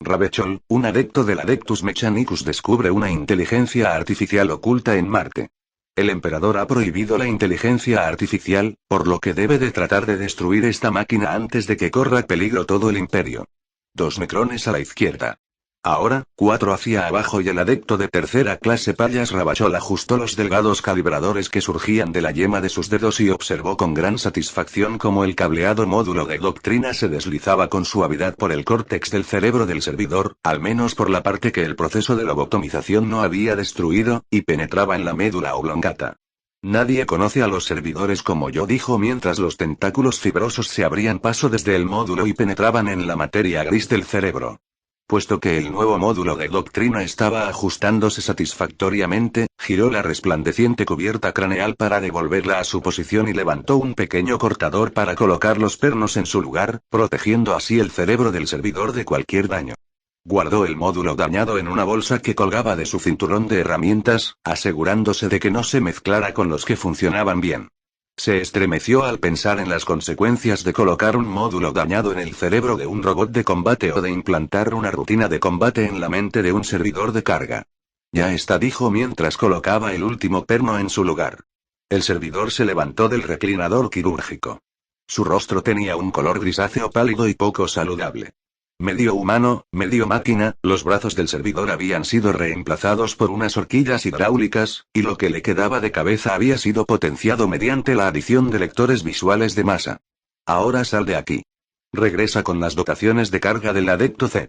Ravachol, un adepto del Adeptus Mechanicus, descubre una inteligencia artificial oculta en Marte. El emperador ha prohibido la inteligencia artificial, por lo que debe de tratar de destruir esta máquina antes de que corra peligro todo el imperio. 2 necrones a la izquierda. Ahora, 4 hacia abajo y el adepto de tercera clase Payas Ravachol ajustó los delgados calibradores que surgían de la yema de sus dedos y observó con gran satisfacción cómo el cableado módulo de doctrina se deslizaba con suavidad por el córtex del cerebro del servidor, al menos por la parte que el proceso de lobotomización no había destruido, y penetraba en la médula oblongata. Nadie conoce a los servidores como yo, dijo mientras los tentáculos fibrosos se abrían paso desde el módulo y penetraban en la materia gris del cerebro. Puesto que el nuevo módulo de doctrina estaba ajustándose satisfactoriamente, giró la resplandeciente cubierta craneal para devolverla a su posición y levantó un pequeño cortador para colocar los pernos en su lugar, protegiendo así el cerebro del servidor de cualquier daño. Guardó el módulo dañado en una bolsa que colgaba de su cinturón de herramientas, asegurándose de que no se mezclara con los que funcionaban bien. Se estremeció al pensar en las consecuencias de colocar un módulo dañado en el cerebro de un robot de combate o de implantar una rutina de combate en la mente de un servidor de carga. Ya está, dijo mientras colocaba el último perno en su lugar. El servidor se levantó del reclinador quirúrgico. Su rostro tenía un color grisáceo pálido y poco saludable. Medio humano, medio máquina, los brazos del servidor habían sido reemplazados por unas horquillas hidráulicas, y lo que le quedaba de cabeza había sido potenciado mediante la adición de lectores visuales de masa. Ahora sal de aquí. Regresa con las dotaciones de carga del adepto Z.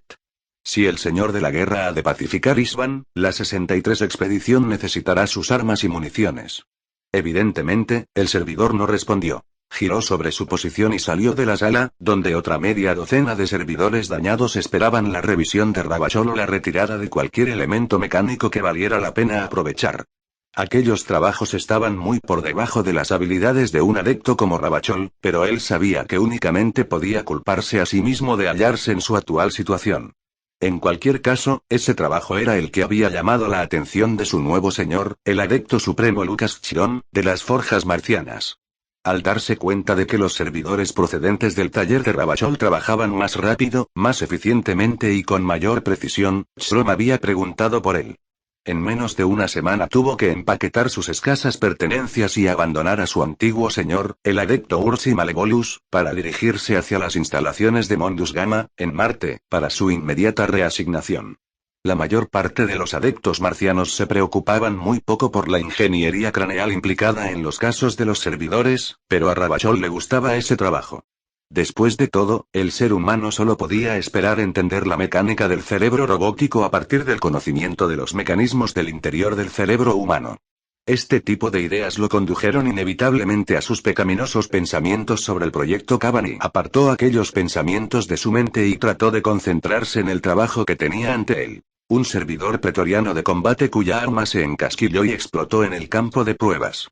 Si el señor de la guerra ha de pacificar Isban, la 63 expedición necesitará sus armas y municiones. Evidentemente, el servidor no respondió. Giró sobre su posición y salió de la sala, donde otra media docena de servidores dañados esperaban la revisión de Ravachol o la retirada de cualquier elemento mecánico que valiera la pena aprovechar. Aquellos trabajos estaban muy por debajo de las habilidades de un adepto como Ravachol, pero él sabía que únicamente podía culparse a sí mismo de hallarse en su actual situación. En cualquier caso, ese trabajo era el que había llamado la atención de su nuevo señor, el adepto supremo Lucas Chiron, de las forjas marcianas. Al darse cuenta de que los servidores procedentes del taller de Ravachol trabajaban más rápido, más eficientemente y con mayor precisión, Chiron había preguntado por él. En menos de una semana tuvo que empaquetar sus escasas pertenencias y abandonar a su antiguo señor, el adepto Ursi Malevolus, para dirigirse hacia las instalaciones de Mondus Gamma, en Marte, para su inmediata reasignación. La mayor parte de los adeptos marcianos se preocupaban muy poco por la ingeniería craneal implicada en los casos de los servidores, pero a Ravachol le gustaba ese trabajo. Después de todo, el ser humano solo podía esperar entender la mecánica del cerebro robótico a partir del conocimiento de los mecanismos del interior del cerebro humano. Este tipo de ideas lo condujeron inevitablemente a sus pecaminosos pensamientos sobre el proyecto Cavani. Apartó aquellos pensamientos de su mente y trató de concentrarse en el trabajo que tenía ante él. Un servidor pretoriano de combate cuya arma se encasquilló y explotó en el campo de pruebas.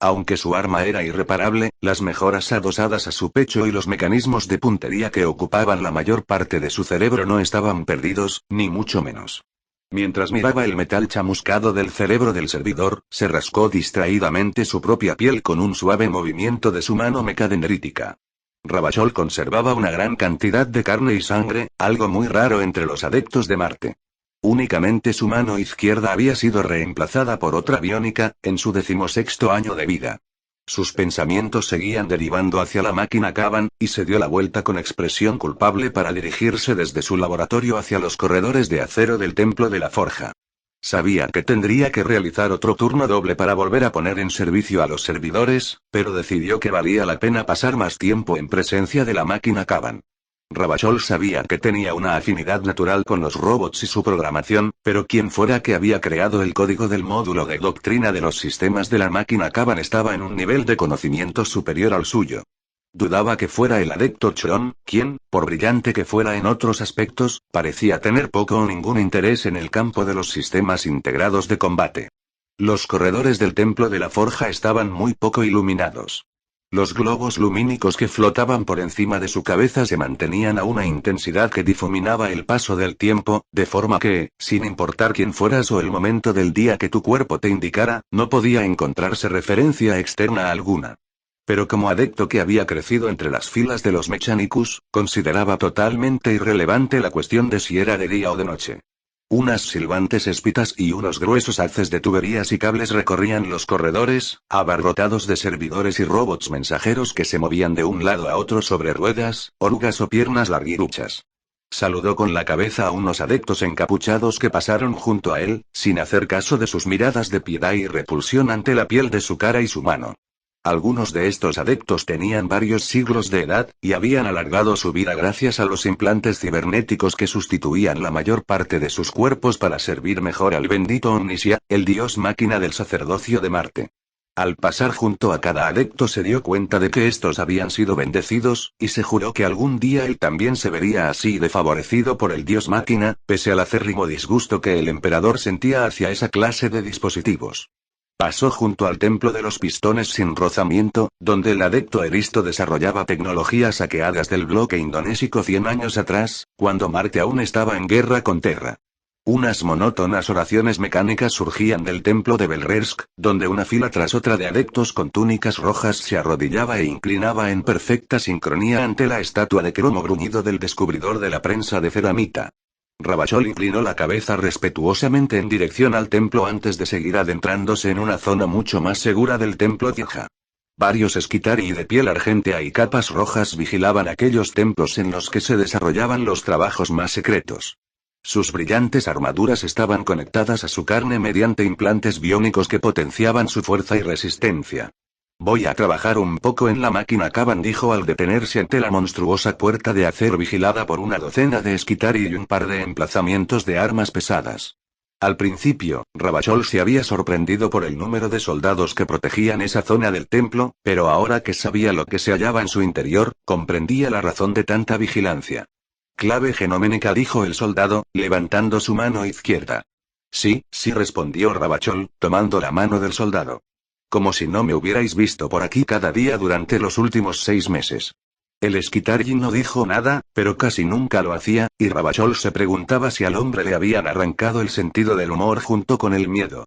Aunque su arma era irreparable, las mejoras adosadas a su pecho y los mecanismos de puntería que ocupaban la mayor parte de su cerebro no estaban perdidos, ni mucho menos. Mientras miraba el metal chamuscado del cerebro del servidor, se rascó distraídamente su propia piel con un suave movimiento de su mano mecadendrítica. Ravachol conservaba una gran cantidad de carne y sangre, algo muy raro entre los adeptos de Marte. Únicamente su mano izquierda había sido reemplazada por otra biónica, en su 16º año de vida. Sus pensamientos seguían derivando hacia la máquina Cavan, y se dio la vuelta con expresión culpable para dirigirse desde su laboratorio hacia los corredores de acero del templo de la forja. Sabía que tendría que realizar otro turno doble para volver a poner en servicio a los servidores, pero decidió que valía la pena pasar más tiempo en presencia de la máquina Cavan. Ravachol sabía que tenía una afinidad natural con los robots y su programación, pero quien fuera que había creado el código del módulo de doctrina de los sistemas de la máquina Cavan estaba en un nivel de conocimiento superior al suyo. Dudaba que fuera el adepto Chiron, quien, por brillante que fuera en otros aspectos, parecía tener poco o ningún interés en el campo de los sistemas integrados de combate. Los corredores del templo de la forja estaban muy poco iluminados. Los globos lumínicos que flotaban por encima de su cabeza se mantenían a una intensidad que difuminaba el paso del tiempo, de forma que, sin importar quién fueras o el momento del día que tu cuerpo te indicara, no podía encontrarse referencia externa alguna. Pero como adepto que había crecido entre las filas de los Mechanicus, consideraba totalmente irrelevante la cuestión de si era de día o de noche. Unas silbantes espitas y unos gruesos haces de tuberías y cables recorrían los corredores, abarrotados de servidores y robots mensajeros que se movían de un lado a otro sobre ruedas, orugas o piernas larguiruchas. Saludó con la cabeza a unos adeptos encapuchados que pasaron junto a él, sin hacer caso de sus miradas de piedad y repulsión ante la piel de su cara y su mano. Algunos de estos adeptos tenían varios siglos de edad, y habían alargado su vida gracias a los implantes cibernéticos que sustituían la mayor parte de sus cuerpos para servir mejor al bendito Omnisia, el dios máquina del sacerdocio de Marte. Al pasar junto a cada adepto se dio cuenta de que estos habían sido bendecidos, y se juró que algún día él también se vería así de favorecido por el dios máquina, pese al acérrimo disgusto que el emperador sentía hacia esa clase de dispositivos. Pasó junto al templo de los pistones sin rozamiento, donde el adepto Eristo desarrollaba tecnologías saqueadas del bloque indonésico 100 años atrás, cuando Marte aún estaba en guerra con Terra. Unas monótonas oraciones mecánicas surgían del templo de Belrersk, donde una fila tras otra de adeptos con túnicas rojas se arrodillaba e inclinaba en perfecta sincronía ante la estatua de cromo bruñido del descubridor de la prensa de ceramita. Ravachol inclinó la cabeza respetuosamente en dirección al templo antes de seguir adentrándose en una zona mucho más segura del templo Tija. Varios esquitari de piel argentea y capas rojas vigilaban aquellos templos en los que se desarrollaban los trabajos más secretos. Sus brillantes armaduras estaban conectadas a su carne mediante implantes biónicos que potenciaban su fuerza y resistencia. Voy a trabajar un poco en la máquina Kaban, dijo al detenerse ante la monstruosa puerta de acero vigilada por una docena de esquitari y un par de emplazamientos de armas pesadas. Al principio, Ravachol se había sorprendido por el número de soldados que protegían esa zona del templo, pero ahora que sabía lo que se hallaba en su interior, comprendía la razón de tanta vigilancia. Clave genoménica, dijo el soldado, levantando su mano izquierda. Sí, respondió Ravachol, tomando la mano del soldado. Como si no me hubierais visto por aquí cada día durante los últimos 6 meses. El esquitari no dijo nada, pero casi nunca lo hacía, y Ravachol se preguntaba si al hombre le habían arrancado el sentido del humor junto con el miedo.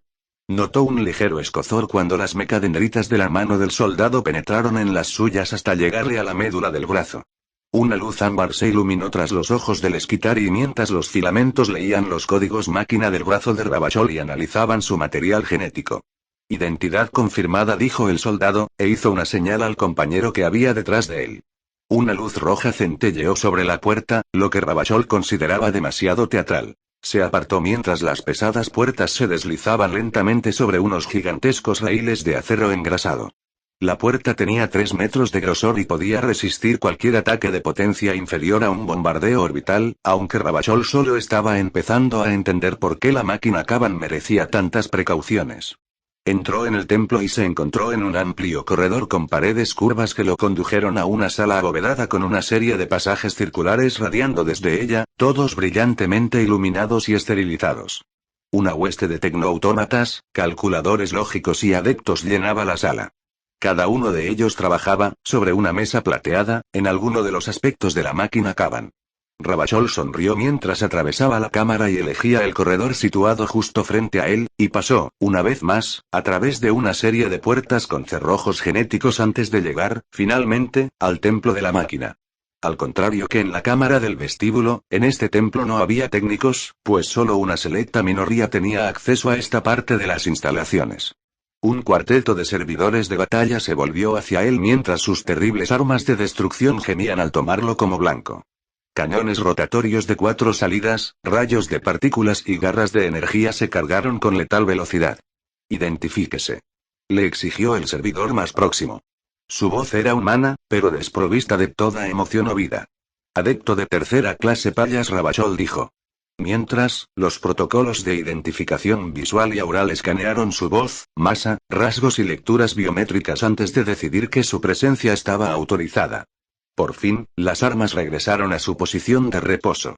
Notó un ligero escozor cuando las mecadendritas de la mano del soldado penetraron en las suyas hasta llegarle a la médula del brazo. Una luz ámbar se iluminó tras los ojos del esquitari mientras los filamentos leían los códigos máquina del brazo de Ravachol y analizaban su material genético. Identidad confirmada, dijo el soldado, e hizo una señal al compañero que había detrás de él. Una luz roja centelleó sobre la puerta, lo que Ravachol consideraba demasiado teatral. Se apartó mientras las pesadas puertas se deslizaban lentamente sobre unos gigantescos raíles de acero engrasado. La puerta tenía 3 metros de grosor y podía resistir cualquier ataque de potencia inferior a un bombardeo orbital, aunque Ravachol solo estaba empezando a entender por qué la máquina Kaban merecía tantas precauciones. Entró en el templo y se encontró en un amplio corredor con paredes curvas que lo condujeron a una sala abovedada con una serie de pasajes circulares radiando desde ella, todos brillantemente iluminados y esterilizados. Una hueste de tecnoautómatas, calculadores lógicos y adeptos llenaba la sala. Cada uno de ellos trabajaba, sobre una mesa plateada, en alguno de los aspectos de la máquina Kaban. Ravachol sonrió mientras atravesaba la cámara y elegía el corredor situado justo frente a él, y pasó, una vez más, a través de una serie de puertas con cerrojos genéticos antes de llegar, finalmente, al templo de la máquina. Al contrario que en la cámara del vestíbulo, en este templo no había técnicos, pues solo una selecta minoría tenía acceso a esta parte de las instalaciones. Un cuarteto de servidores de batalla se volvió hacia él mientras sus terribles armas de destrucción gemían al tomarlo como blanco. Cañones rotatorios de 4 salidas, rayos de partículas y garras de energía se cargaron con letal velocidad. Identifíquese. Le exigió el servidor más próximo. Su voz era humana, pero desprovista de toda emoción o vida. Adepto de tercera clase Payas, Ravachol dijo. Mientras, los protocolos de identificación visual y aural escanearon su voz, masa, rasgos y lecturas biométricas antes de decidir que su presencia estaba autorizada. Por fin, las armas regresaron a su posición de reposo.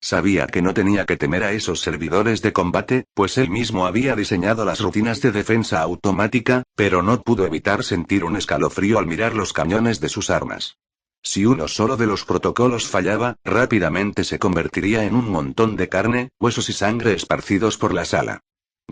Sabía que no tenía que temer a esos servidores de combate, pues él mismo había diseñado las rutinas de defensa automática, pero no pudo evitar sentir un escalofrío al mirar los cañones de sus armas. Si uno solo de los protocolos fallaba, rápidamente se convertiría en un montón de carne, huesos y sangre esparcidos por la sala.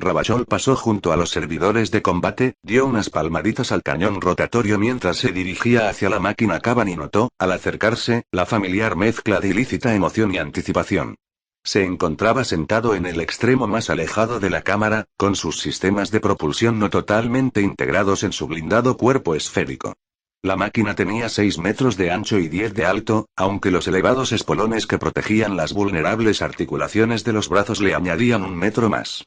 Ravachol pasó junto a los servidores de combate, dio unas palmaditas al cañón rotatorio mientras se dirigía hacia la máquina Kaban y notó, al acercarse, la familiar mezcla de ilícita emoción y anticipación. Se encontraba sentado en el extremo más alejado de la cámara, con sus sistemas de propulsión no totalmente integrados en su blindado cuerpo esférico. La máquina tenía 6 metros de ancho y 10 de alto, aunque los elevados espolones que protegían las vulnerables articulaciones de los brazos le añadían 1 metro más.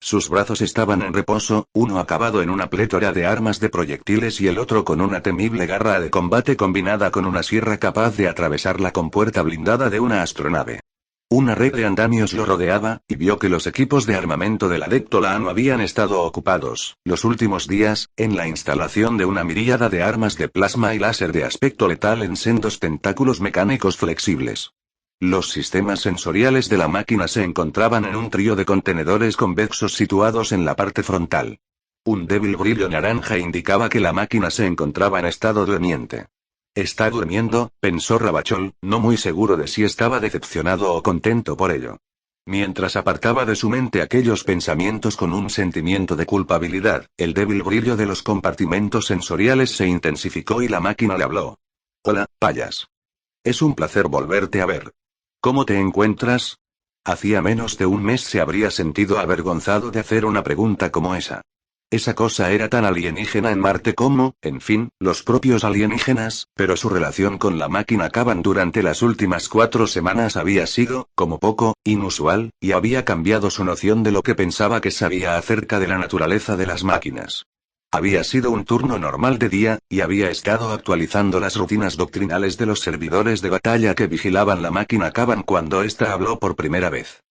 Sus brazos estaban en reposo, uno acabado en una plétora de armas de proyectiles y el otro con una temible garra de combate combinada con una sierra capaz de atravesar la compuerta blindada de una astronave. Una red de andamios lo rodeaba, y vio que los equipos de armamento del Adepto Lano habían estado ocupados, los últimos días, en la instalación de una miríada de armas de plasma y láser de aspecto letal en sendos tentáculos mecánicos flexibles. Los sistemas sensoriales de la máquina se encontraban en un trío de contenedores convexos situados en la parte frontal. Un débil brillo naranja indicaba que la máquina se encontraba en estado durmiente. «Está durmiendo», pensó Ravachol, no muy seguro de si estaba decepcionado o contento por ello. Mientras apartaba de su mente aquellos pensamientos con un sentimiento de culpabilidad, el débil brillo de los compartimentos sensoriales se intensificó y la máquina le habló. «Hola, payas. Es un placer volverte a ver. ¿Cómo te encuentras?» Hacía menos de un mes se habría sentido avergonzado de hacer una pregunta como esa. Esa cosa era tan alienígena en Marte como, en fin, los propios alienígenas, pero su relación con la máquina Kaban durante las últimas 4 semanas había sido, como poco, inusual, y había cambiado su noción de lo que pensaba que sabía acerca de la naturaleza de las máquinas. Había sido un turno normal de día, y había estado actualizando las rutinas doctrinales de los servidores de batalla que vigilaban la máquina Kaban cuando ésta habló por primera vez.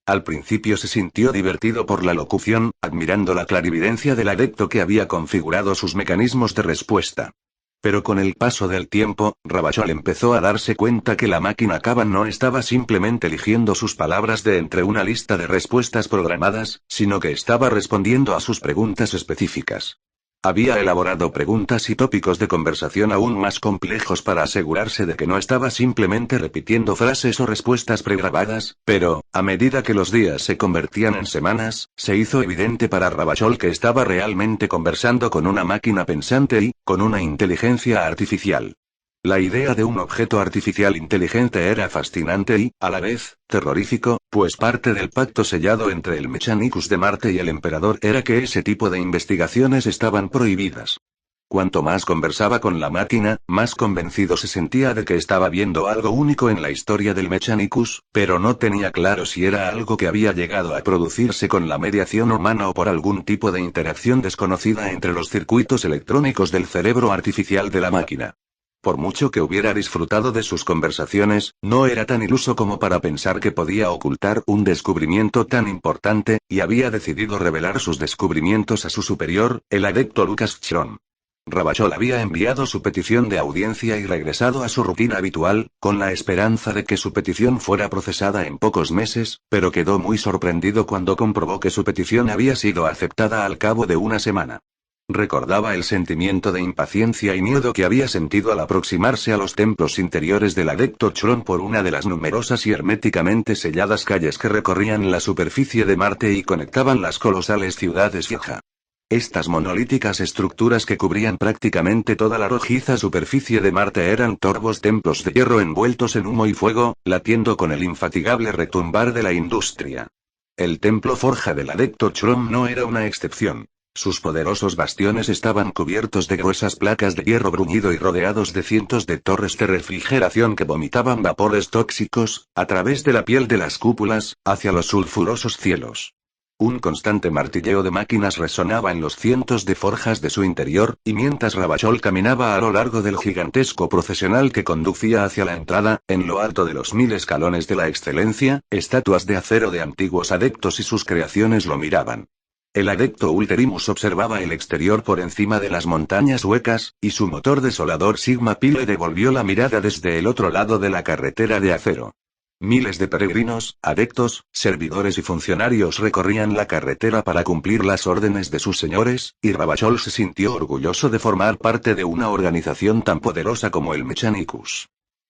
Al principio se sintió divertido por la locución, admirando la clarividencia del adepto que había configurado sus mecanismos de respuesta. Pero con el paso del tiempo, Ravachol empezó a darse cuenta que la máquina Kaban no estaba simplemente eligiendo sus palabras de entre una lista de respuestas programadas, sino que estaba respondiendo a sus preguntas específicas. Había elaborado preguntas y tópicos de conversación aún más complejos para asegurarse de que no estaba simplemente repitiendo frases o respuestas pregrabadas, pero, a medida que los días se convertían en semanas, se hizo evidente para Ravachol que estaba realmente conversando con una máquina pensante y, con una inteligencia artificial. La idea de un objeto artificial inteligente era fascinante y, a la vez, terrorífico, pues parte del pacto sellado entre el Mechanicus de Marte y el Emperador era que ese tipo de investigaciones estaban prohibidas. Cuanto más conversaba con la máquina, más convencido se sentía de que estaba viendo algo único en la historia del Mechanicus, pero no tenía claro si era algo que había llegado a producirse con la mediación humana o por algún tipo de interacción desconocida entre los circuitos electrónicos del cerebro artificial de la máquina. Por mucho que hubiera disfrutado de sus conversaciones, no era tan iluso como para pensar que podía ocultar un descubrimiento tan importante, y había decidido revelar sus descubrimientos a su superior, el adepto Lucas Chron. Ravachol había enviado su petición de audiencia y regresado a su rutina habitual, con la esperanza de que su petición fuera procesada en pocos meses, pero quedó muy sorprendido cuando comprobó que su petición había sido aceptada al cabo de una semana. Recordaba el sentimiento de impaciencia y miedo que había sentido al aproximarse a los templos interiores del adepto Chron por una de las numerosas y herméticamente selladas calles que recorrían la superficie de Marte y conectaban las colosales ciudades fija. Estas monolíticas estructuras que cubrían prácticamente toda la rojiza superficie de Marte eran torvos templos de hierro envueltos en humo y fuego, latiendo con el infatigable retumbar de la industria. El templo forja del adepto Chron no era una excepción. Sus poderosos bastiones estaban cubiertos de gruesas placas de hierro bruñido y rodeados de cientos de torres de refrigeración que vomitaban vapores tóxicos, a través de la piel de las cúpulas, hacia los sulfurosos cielos. Un constante martilleo de máquinas resonaba en los cientos de forjas de su interior, y mientras Ravachol caminaba a lo largo del gigantesco procesional que conducía hacia la entrada, en lo alto de los 1000 escalones de la excelencia, estatuas de acero de antiguos adeptos y sus creaciones lo miraban. El adepto Ulterimus observaba el exterior por encima de las montañas huecas, y su motor desolador Sigma Pi le devolvió la mirada desde el otro lado de la carretera de acero. Miles de peregrinos, adeptos, servidores y funcionarios recorrían la carretera para cumplir las órdenes de sus señores, y Ravachol se sintió orgulloso de formar parte de una organización tan poderosa como el Mechanicus.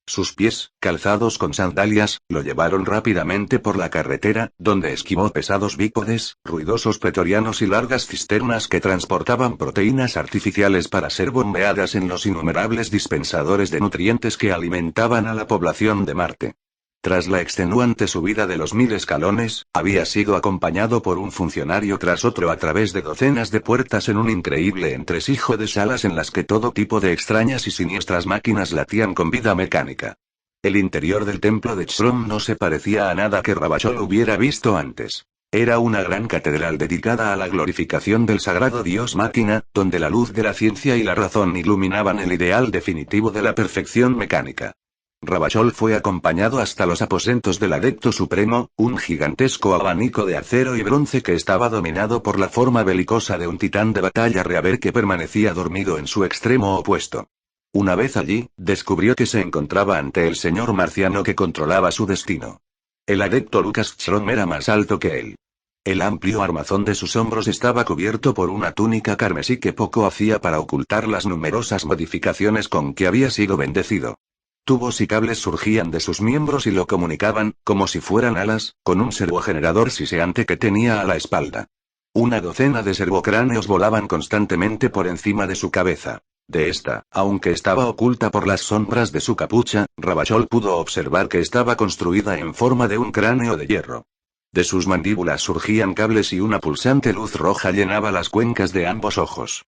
Sus pies, calzados con sandalias, lo llevaron rápidamente por la carretera, donde esquivó pesados bípodes, ruidosos pretorianos y largas cisternas que transportaban proteínas artificiales para ser bombeadas en los innumerables dispensadores de nutrientes que alimentaban a la población de Marte. Tras la extenuante subida de los 1000 escalones, había sido acompañado por un funcionario tras otro a través de docenas de puertas en un increíble entresijo de salas en las que todo tipo de extrañas y siniestras máquinas latían con vida mecánica. El interior del templo de Chrom no se parecía a nada que Ravachol hubiera visto antes. Era una gran catedral dedicada a la glorificación del sagrado dios máquina, donde la luz de la ciencia y la razón iluminaban el ideal definitivo de la perfección mecánica. Ravachol fue acompañado hasta los aposentos del Adepto Supremo, un gigantesco abanico de acero y bronce que estaba dominado por la forma belicosa de un titán de batalla Reaver que permanecía dormido en su extremo opuesto. Una vez allí, descubrió que se encontraba ante el señor marciano que controlaba su destino. El adepto Lucas Chrom era más alto que él. El amplio armazón de sus hombros estaba cubierto por una túnica carmesí que poco hacía para ocultar las numerosas modificaciones con que había sido bendecido. Tubos y cables surgían de sus miembros y lo comunicaban, como si fueran alas, con un servogenerador siseante que tenía a la espalda. Una docena de servocráneos volaban constantemente por encima de su cabeza. De esta, aunque estaba oculta por las sombras de su capucha, Ravachol pudo observar que estaba construida en forma de un cráneo de hierro. De sus mandíbulas surgían cables y una pulsante luz roja llenaba las cuencas de ambos ojos.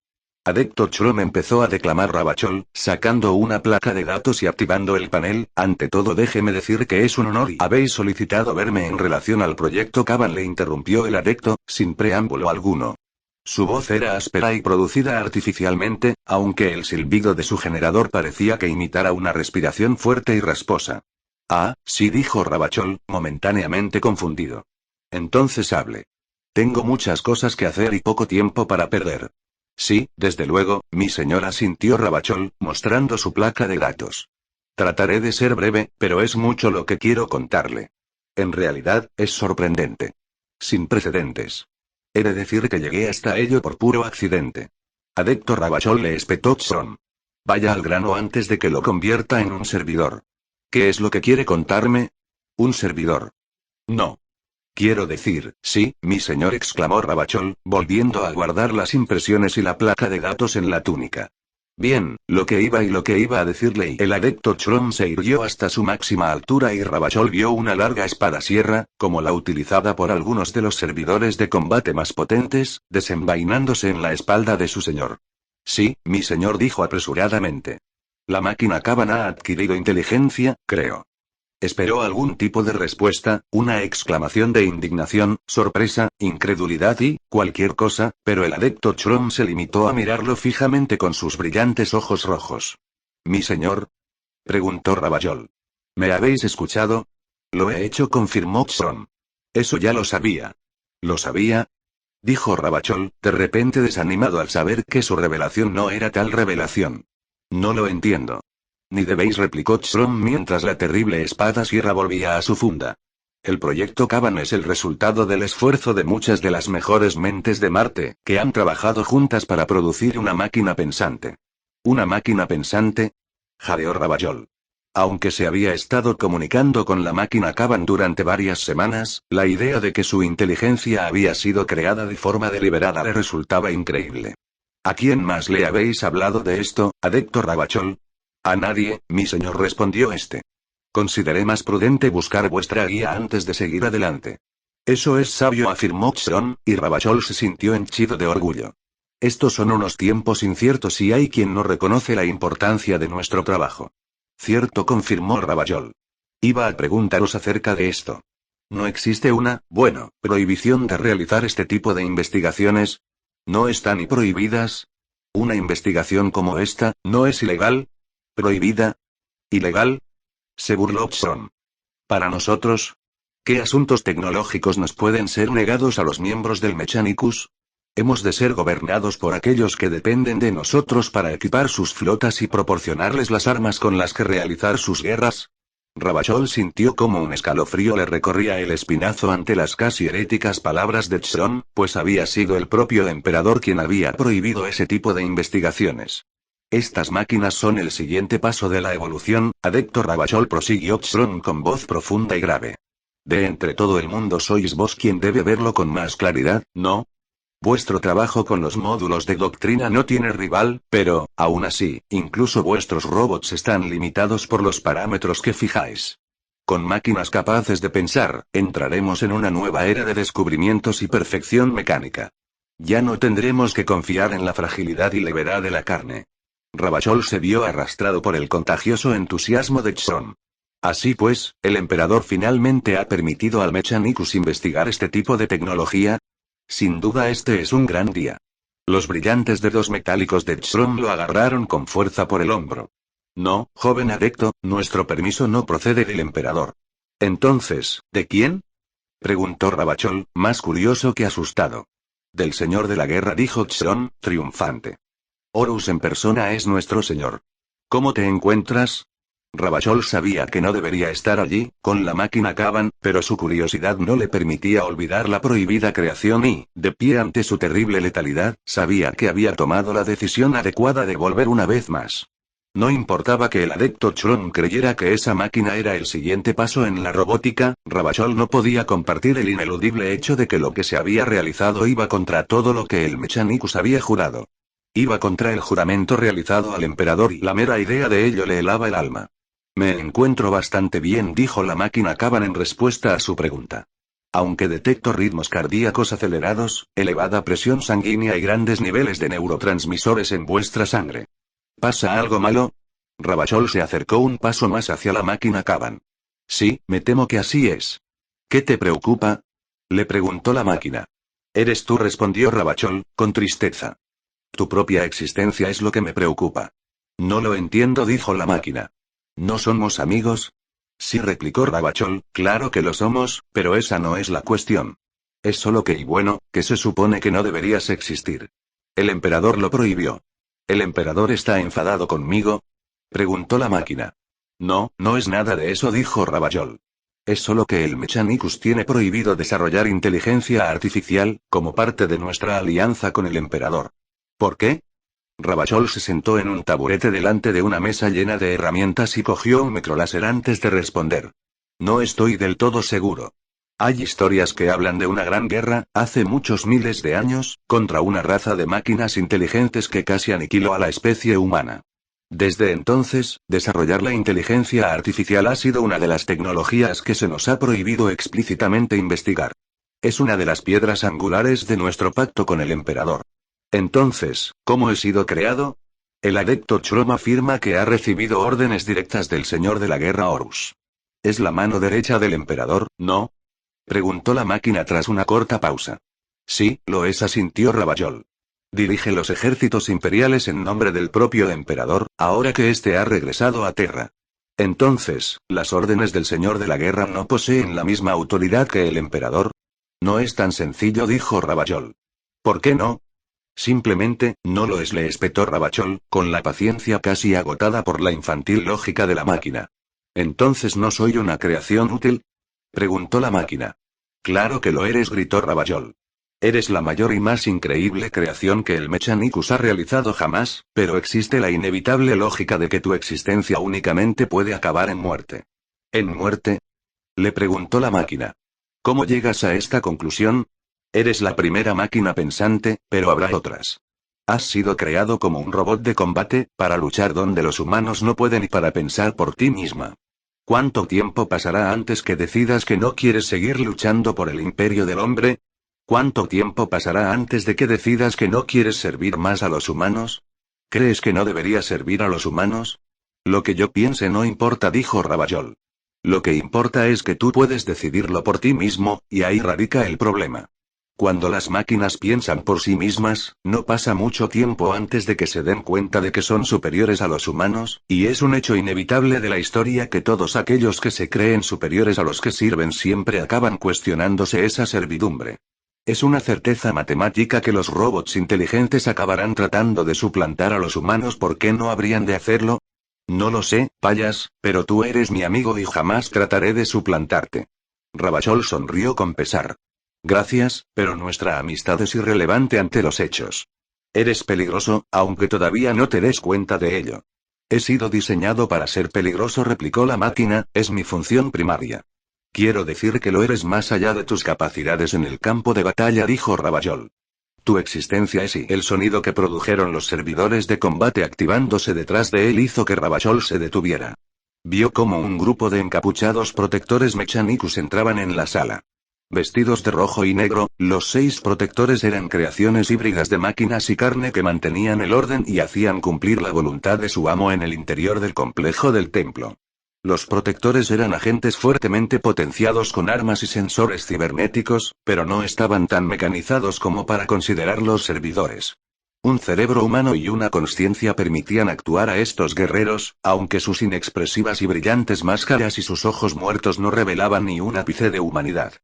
Adepto Chrom empezó a declamar Ravachol, sacando una placa de datos y activando el panel. Ante todo déjeme decir que es un honor y habéis solicitado verme en relación al proyecto Caban, le interrumpió el adepto, sin preámbulo alguno. Su voz era áspera y producida artificialmente, aunque el silbido de su generador parecía que imitara una respiración fuerte y rasposa. Ah, sí, dijo Ravachol, momentáneamente confundido. Entonces hable. Tengo muchas cosas que hacer y poco tiempo para perder. Sí, desde luego, mi señora, sintió Ravachol, mostrando su placa de datos. Trataré de ser breve, pero es mucho lo que quiero contarle. En realidad, es sorprendente. Sin precedentes. He de decir que llegué hasta ello por puro accidente. Adepto Ravachol, le espetó Chrom. Vaya al grano antes de que lo convierta en un servidor. ¿Qué es lo que quiere contarme? ¿Un servidor? No. Quiero decir, sí, mi señor, exclamó Ravachol, volviendo a guardar las impresiones y la placa de datos en la túnica. Bien, lo que iba a decirle, y el adepto Chrom se irguió hasta su máxima altura y Ravachol vio una larga espada sierra, como la utilizada por algunos de los servidores de combate más potentes, desenvainándose en la espalda de su señor. Sí, mi señor, dijo apresuradamente. La máquina Caban ha adquirido inteligencia, creo. Esperó algún tipo de respuesta, una exclamación de indignación, sorpresa, incredulidad y cualquier cosa, pero el adepto Chrom se limitó a mirarlo fijamente con sus brillantes ojos rojos. ¿Mi señor? Preguntó Ravachol. ¿Me habéis escuchado? Lo he hecho, confirmó Chrom. Eso ya lo sabía. ¿Lo sabía? Dijo Ravachol, de repente desanimado al saber que su revelación no era tal revelación. No lo entiendo. Ni debéis, replicó Chrom mientras la terrible espada sierra volvía a su funda. El proyecto Caban es el resultado del esfuerzo de muchas de las mejores mentes de Marte, que han trabajado juntas para producir una máquina pensante. ¿Una máquina pensante? Jadeó Ravachol. Aunque se había estado comunicando con la máquina Caban durante varias semanas, la idea de que su inteligencia había sido creada de forma deliberada le resultaba increíble. ¿A quién más le habéis hablado de esto, adepto Ravachol? A nadie, mi señor, respondió este. Consideré más prudente buscar vuestra guía antes de seguir adelante. Eso es sabio, afirmó Chrom, y Ravachol se sintió henchido de orgullo. Estos son unos tiempos inciertos y hay quien no reconoce la importancia de nuestro trabajo. Cierto, confirmó Ravachol. Iba a preguntaros acerca de esto. ¿No existe una, prohibición de realizar este tipo de investigaciones? ¿No están ni prohibidas? ¿Una investigación como esta, no es ilegal? ¿Prohibida? ¿Ilegal? Se burló Chrom. Para nosotros, ¿qué asuntos tecnológicos nos pueden ser negados a los miembros del Mechanicus? ¿Hemos de ser gobernados por aquellos que dependen de nosotros para equipar sus flotas y proporcionarles las armas con las que realizar sus guerras? Ravachol sintió como un escalofrío le recorría el espinazo ante las casi heréticas palabras de Chrom, pues había sido el propio emperador quien había prohibido ese tipo de investigaciones. Estas máquinas son el siguiente paso de la evolución, adepto Ravachol, prosiguió Tron con voz profunda y grave. De entre todo el mundo sois vos quien debe verlo con más claridad, ¿no? Vuestro trabajo con los módulos de doctrina no tiene rival, pero, aún así, incluso vuestros robots están limitados por los parámetros que fijáis. Con máquinas capaces de pensar, entraremos en una nueva era de descubrimientos y perfección mecánica. Ya no tendremos que confiar en la fragilidad y levedad de la carne. Ravachol se vio arrastrado por el contagioso entusiasmo de Tron. Así pues, ¿el emperador finalmente ha permitido al Mechanicus investigar este tipo de tecnología? Sin duda este es un gran día. Los brillantes dedos metálicos de Tron lo agarraron con fuerza por el hombro. No, joven adepto, nuestro permiso no procede del emperador. Entonces, ¿de quién? Preguntó Ravachol, más curioso que asustado. Del señor de la guerra, dijo Tron, triunfante. Horus en persona es nuestro señor. ¿Cómo te encuentras? Ravachol sabía que no debería estar allí, con la máquina Kaban, pero su curiosidad no le permitía olvidar la prohibida creación y, de pie ante su terrible letalidad, sabía que había tomado la decisión adecuada de volver una vez más. No importaba que el adepto Tron creyera que esa máquina era el siguiente paso en la robótica, Ravachol no podía compartir el ineludible hecho de que lo que se había realizado iba contra todo lo que el Mechanicus había jurado. Iba contra el juramento realizado al emperador y la mera idea de ello le helaba el alma. Me encuentro bastante bien, dijo la máquina Kaban en respuesta a su pregunta. Aunque detecto ritmos cardíacos acelerados, elevada presión sanguínea y grandes niveles de neurotransmisores en vuestra sangre. ¿Pasa algo malo? Ravachol se acercó un paso más hacia la máquina Kaban. Sí, me temo que así es. ¿Qué te preocupa? Le preguntó la máquina. Eres tú, respondió Ravachol, con tristeza. Tu propia existencia es lo que me preocupa. No lo entiendo, dijo la máquina. ¿No somos amigos? Sí, replicó Ravachol, claro que lo somos, pero esa no es la cuestión. Es solo que y bueno, que se supone que no deberías existir. El emperador lo prohibió. ¿El emperador está enfadado conmigo? Preguntó la máquina. No, no es nada de eso, dijo Ravachol. Es solo que el Mechanicus tiene prohibido desarrollar inteligencia artificial, como parte de nuestra alianza con el emperador. ¿Por qué? Ravachol se sentó en un taburete delante de una mesa llena de herramientas y cogió un microláser antes de responder. No estoy del todo seguro. Hay historias que hablan de una gran guerra, hace muchos miles de años, contra una raza de máquinas inteligentes que casi aniquiló a la especie humana. Desde entonces, desarrollar la inteligencia artificial ha sido una de las tecnologías que se nos ha prohibido explícitamente investigar. Es una de las piedras angulares de nuestro pacto con el emperador. Entonces, ¿cómo he sido creado? El adepto Tron afirma que ha recibido órdenes directas del señor de la guerra Horus. ¿Es la mano derecha del emperador, no? Preguntó la máquina tras una corta pausa. Sí, lo es, asintió Ravachol. Dirige los ejércitos imperiales en nombre del propio emperador, ahora que éste ha regresado a Terra. Entonces, ¿las órdenes del señor de la guerra no poseen la misma autoridad que el emperador? No es tan sencillo, dijo Ravachol. ¿Por qué no? Simplemente, no lo es, le espetó Ravachol, con la paciencia casi agotada por la infantil lógica de la máquina. ¿Entonces no soy una creación útil? Preguntó la máquina. Claro que lo eres, gritó Ravachol. Eres la mayor y más increíble creación que el Mechanicus ha realizado jamás, pero existe la inevitable lógica de que tu existencia únicamente puede acabar en muerte. ¿En muerte? Le preguntó la máquina. ¿Cómo llegas a esta conclusión? Eres la primera máquina pensante, pero habrá otras. Has sido creado como un robot de combate, para luchar donde los humanos no pueden y para pensar por ti misma. ¿Cuánto tiempo pasará antes que decidas que no quieres seguir luchando por el imperio del hombre? ¿Cuánto tiempo pasará antes de que decidas que no quieres servir más a los humanos? ¿Crees que no deberías servir a los humanos? Lo que yo piense no importa, dijo Ravachol. Lo que importa es que tú puedes decidirlo por ti mismo, y ahí radica el problema. Cuando las máquinas piensan por sí mismas, no pasa mucho tiempo antes de que se den cuenta de que son superiores a los humanos, y es un hecho inevitable de la historia que todos aquellos que se creen superiores a los que sirven siempre acaban cuestionándose esa servidumbre. Es una certeza matemática que los robots inteligentes acabarán tratando de suplantar a los humanos. ¿Por qué no habrían de hacerlo? No lo sé, payas, pero tú eres mi amigo y jamás trataré de suplantarte. Ravachol sonrió con pesar. Gracias, pero nuestra amistad es irrelevante ante los hechos. Eres peligroso, aunque todavía no te des cuenta de ello. He sido diseñado para ser peligroso, replicó la máquina, es mi función primaria. Quiero decir que lo eres más allá de tus capacidades en el campo de batalla, dijo Ravachol. Tu existencia es y el sonido que produjeron los servidores de combate activándose detrás de él hizo que Ravachol se detuviera. Vio cómo un grupo de encapuchados protectores Mechanicus entraban en la sala. Vestidos de rojo y negro, los 6 protectores eran creaciones híbridas de máquinas y carne que mantenían el orden y hacían cumplir la voluntad de su amo en el interior del complejo del templo. Los protectores eran agentes fuertemente potenciados con armas y sensores cibernéticos, pero no estaban tan mecanizados como para considerarlos servidores. Un cerebro humano y una consciencia permitían actuar a estos guerreros, aunque sus inexpresivas y brillantes máscaras y sus ojos muertos no revelaban ni un ápice de humanidad.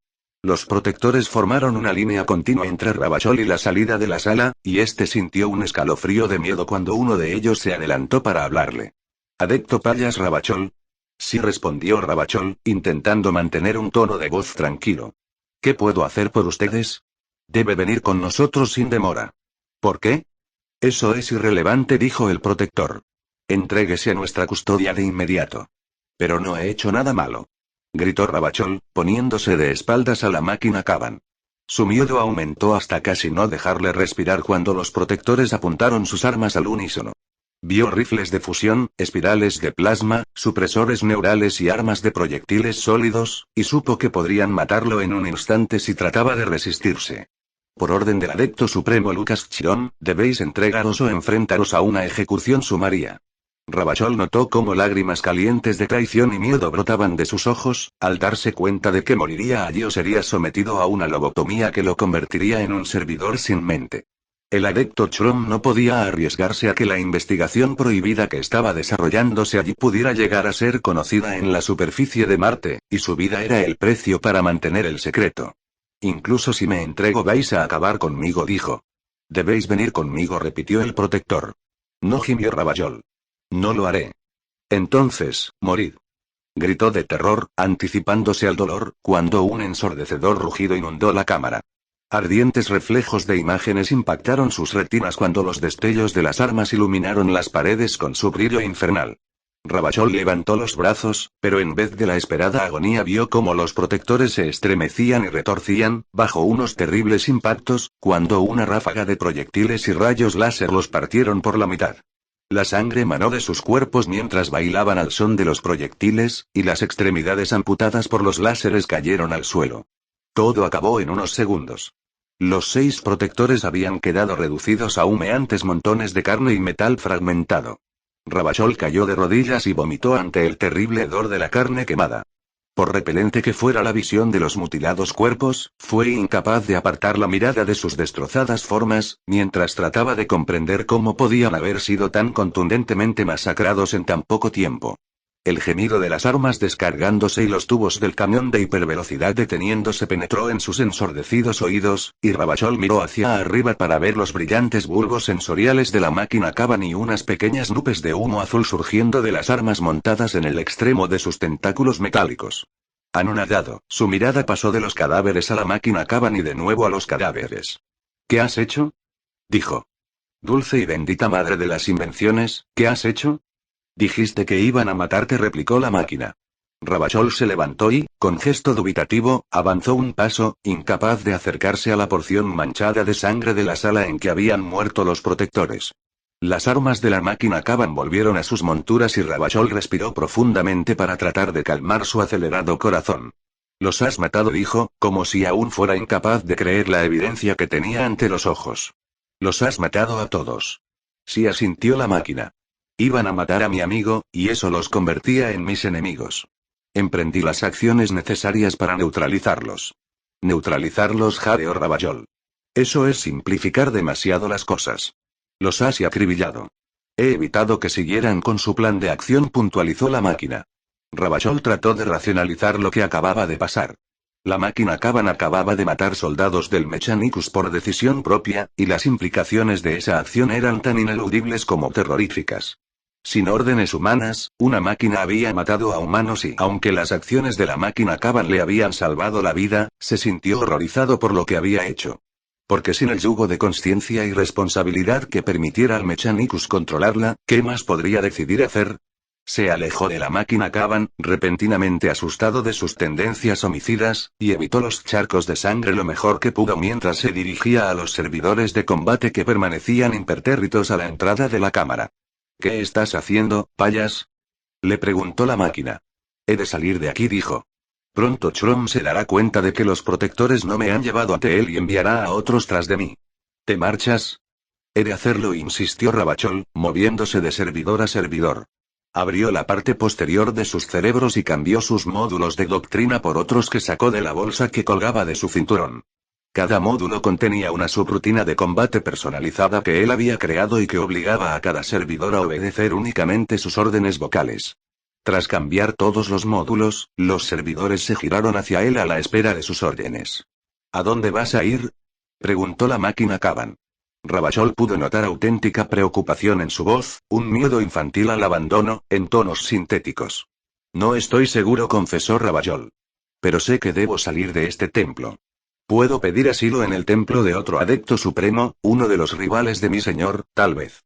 Los protectores formaron una línea continua entre Ravachol y la salida de la sala, y este sintió un escalofrío de miedo cuando uno de ellos se adelantó para hablarle. ¿Adepto Payas Ravachol? Sí, respondió Ravachol, intentando mantener un tono de voz tranquilo. ¿Qué puedo hacer por ustedes? Debe venir con nosotros sin demora. ¿Por qué? Eso es irrelevante, dijo el protector. Entréguese a nuestra custodia de inmediato. Pero no he hecho nada malo, gritó Ravachol, poniéndose de espaldas a la máquina Kaban. Su miedo aumentó hasta casi no dejarle respirar cuando los protectores apuntaron sus armas al unísono. Vio rifles de fusión, espirales de plasma, supresores neurales y armas de proyectiles sólidos, y supo que podrían matarlo en un instante si trataba de resistirse. Por orden del adepto supremo Lucas Chiron, debéis entregaros o enfrentaros a una ejecución sumaria. Ravachol notó cómo lágrimas calientes de traición y miedo brotaban de sus ojos, al darse cuenta de que moriría allí o sería sometido a una lobotomía que lo convertiría en un servidor sin mente. El adepto Chrom no podía arriesgarse a que la investigación prohibida que estaba desarrollándose allí pudiera llegar a ser conocida en la superficie de Marte, y su vida era el precio para mantener el secreto. Incluso si me entrego vais a acabar conmigo, dijo. Debéis venir conmigo, repitió el protector. No, gimió Ravachol. No lo haré. Entonces, morid. Gritó de terror, anticipándose al dolor, cuando un ensordecedor rugido inundó la cámara. Ardientes reflejos de imágenes impactaron sus retinas cuando los destellos de las armas iluminaron las paredes con su brillo infernal. Ravachol levantó los brazos, pero en vez de la esperada agonía vio cómo los protectores se estremecían y retorcían, bajo unos terribles impactos, cuando una ráfaga de proyectiles y rayos láser los partieron por la mitad. La sangre manó de sus cuerpos mientras bailaban al son de los proyectiles, y las extremidades amputadas por los láseres cayeron al suelo. Todo acabó en unos segundos. Los 6 protectores habían quedado reducidos a humeantes montones de carne y metal fragmentado. Ravachol cayó de rodillas y vomitó ante el terrible hedor de la carne quemada. Por repelente que fuera la visión de los mutilados cuerpos, fue incapaz de apartar la mirada de sus destrozadas formas, mientras trataba de comprender cómo podían haber sido tan contundentemente masacrados en tan poco tiempo. El gemido de las armas descargándose y los tubos del camión de hipervelocidad deteniéndose penetró en sus ensordecidos oídos, y Ravachol miró hacia arriba para ver los brillantes bulbos sensoriales de la máquina Kaban y unas pequeñas nubes de humo azul surgiendo de las armas montadas en el extremo de sus tentáculos metálicos. Anonadado, su mirada pasó de los cadáveres a la máquina Kaban y de nuevo a los cadáveres. ¿Qué has hecho? Dijo. Dulce y bendita madre de las invenciones, ¿qué has hecho? Dijiste que iban a matarte, replicó la máquina. Ravachol se levantó y, con gesto dubitativo, avanzó un paso, incapaz de acercarse a la porción manchada de sangre de la sala en que habían muerto los protectores. Las armas de la máquina Kaban volvieron a sus monturas y Ravachol respiró profundamente para tratar de calmar su acelerado corazón. Los has matado, dijo, como si aún fuera incapaz de creer la evidencia que tenía ante los ojos. Los has matado a todos. Sí, asintió la máquina. Iban a matar a mi amigo, y eso los convertía en mis enemigos. Emprendí las acciones necesarias para neutralizarlos. Neutralizarlos, jadeó Ravachol. Eso es simplificar demasiado las cosas. Los has acribillado. He evitado que siguieran con su plan de acción, puntualizó la máquina. Ravachol trató de racionalizar lo que acababa de pasar. La máquina Kaban acababa de matar soldados del Mechanicus por decisión propia, y las implicaciones de esa acción eran tan ineludibles como terroríficas. Sin órdenes humanas, una máquina había matado a humanos y, aunque las acciones de la máquina Kaban le habían salvado la vida, se sintió horrorizado por lo que había hecho. Porque sin el yugo de conciencia y responsabilidad que permitiera al Mechanicus controlarla, ¿qué más podría decidir hacer? Se alejó de la máquina Kaban, repentinamente asustado de sus tendencias homicidas, y evitó los charcos de sangre lo mejor que pudo mientras se dirigía a los servidores de combate que permanecían impertérritos a la entrada de la cámara. ¿Qué estás haciendo, payas? Le preguntó la máquina. He de salir de aquí, dijo. Pronto Chrom se dará cuenta de que los protectores no me han llevado ante él y enviará a otros tras de mí. ¿Te marchas? He de hacerlo, insistió Rabachol, moviéndose de servidor a servidor. Abrió la parte posterior de sus cerebros y cambió sus módulos de doctrina por otros que sacó de la bolsa que colgaba de su cinturón. Cada módulo contenía una subrutina de combate personalizada que él había creado y que obligaba a cada servidor a obedecer únicamente sus órdenes vocales. Tras cambiar todos los módulos, los servidores se giraron hacia él a la espera de sus órdenes. ¿A dónde vas a ir? Preguntó la máquina Kaban. Rabachol pudo notar auténtica preocupación en su voz, un miedo infantil al abandono, en tonos sintéticos. No estoy seguro, confesó Rabachol. Pero sé que debo salir de este templo. Puedo pedir asilo en el templo de otro adepto supremo, uno de los rivales de mi señor, tal vez.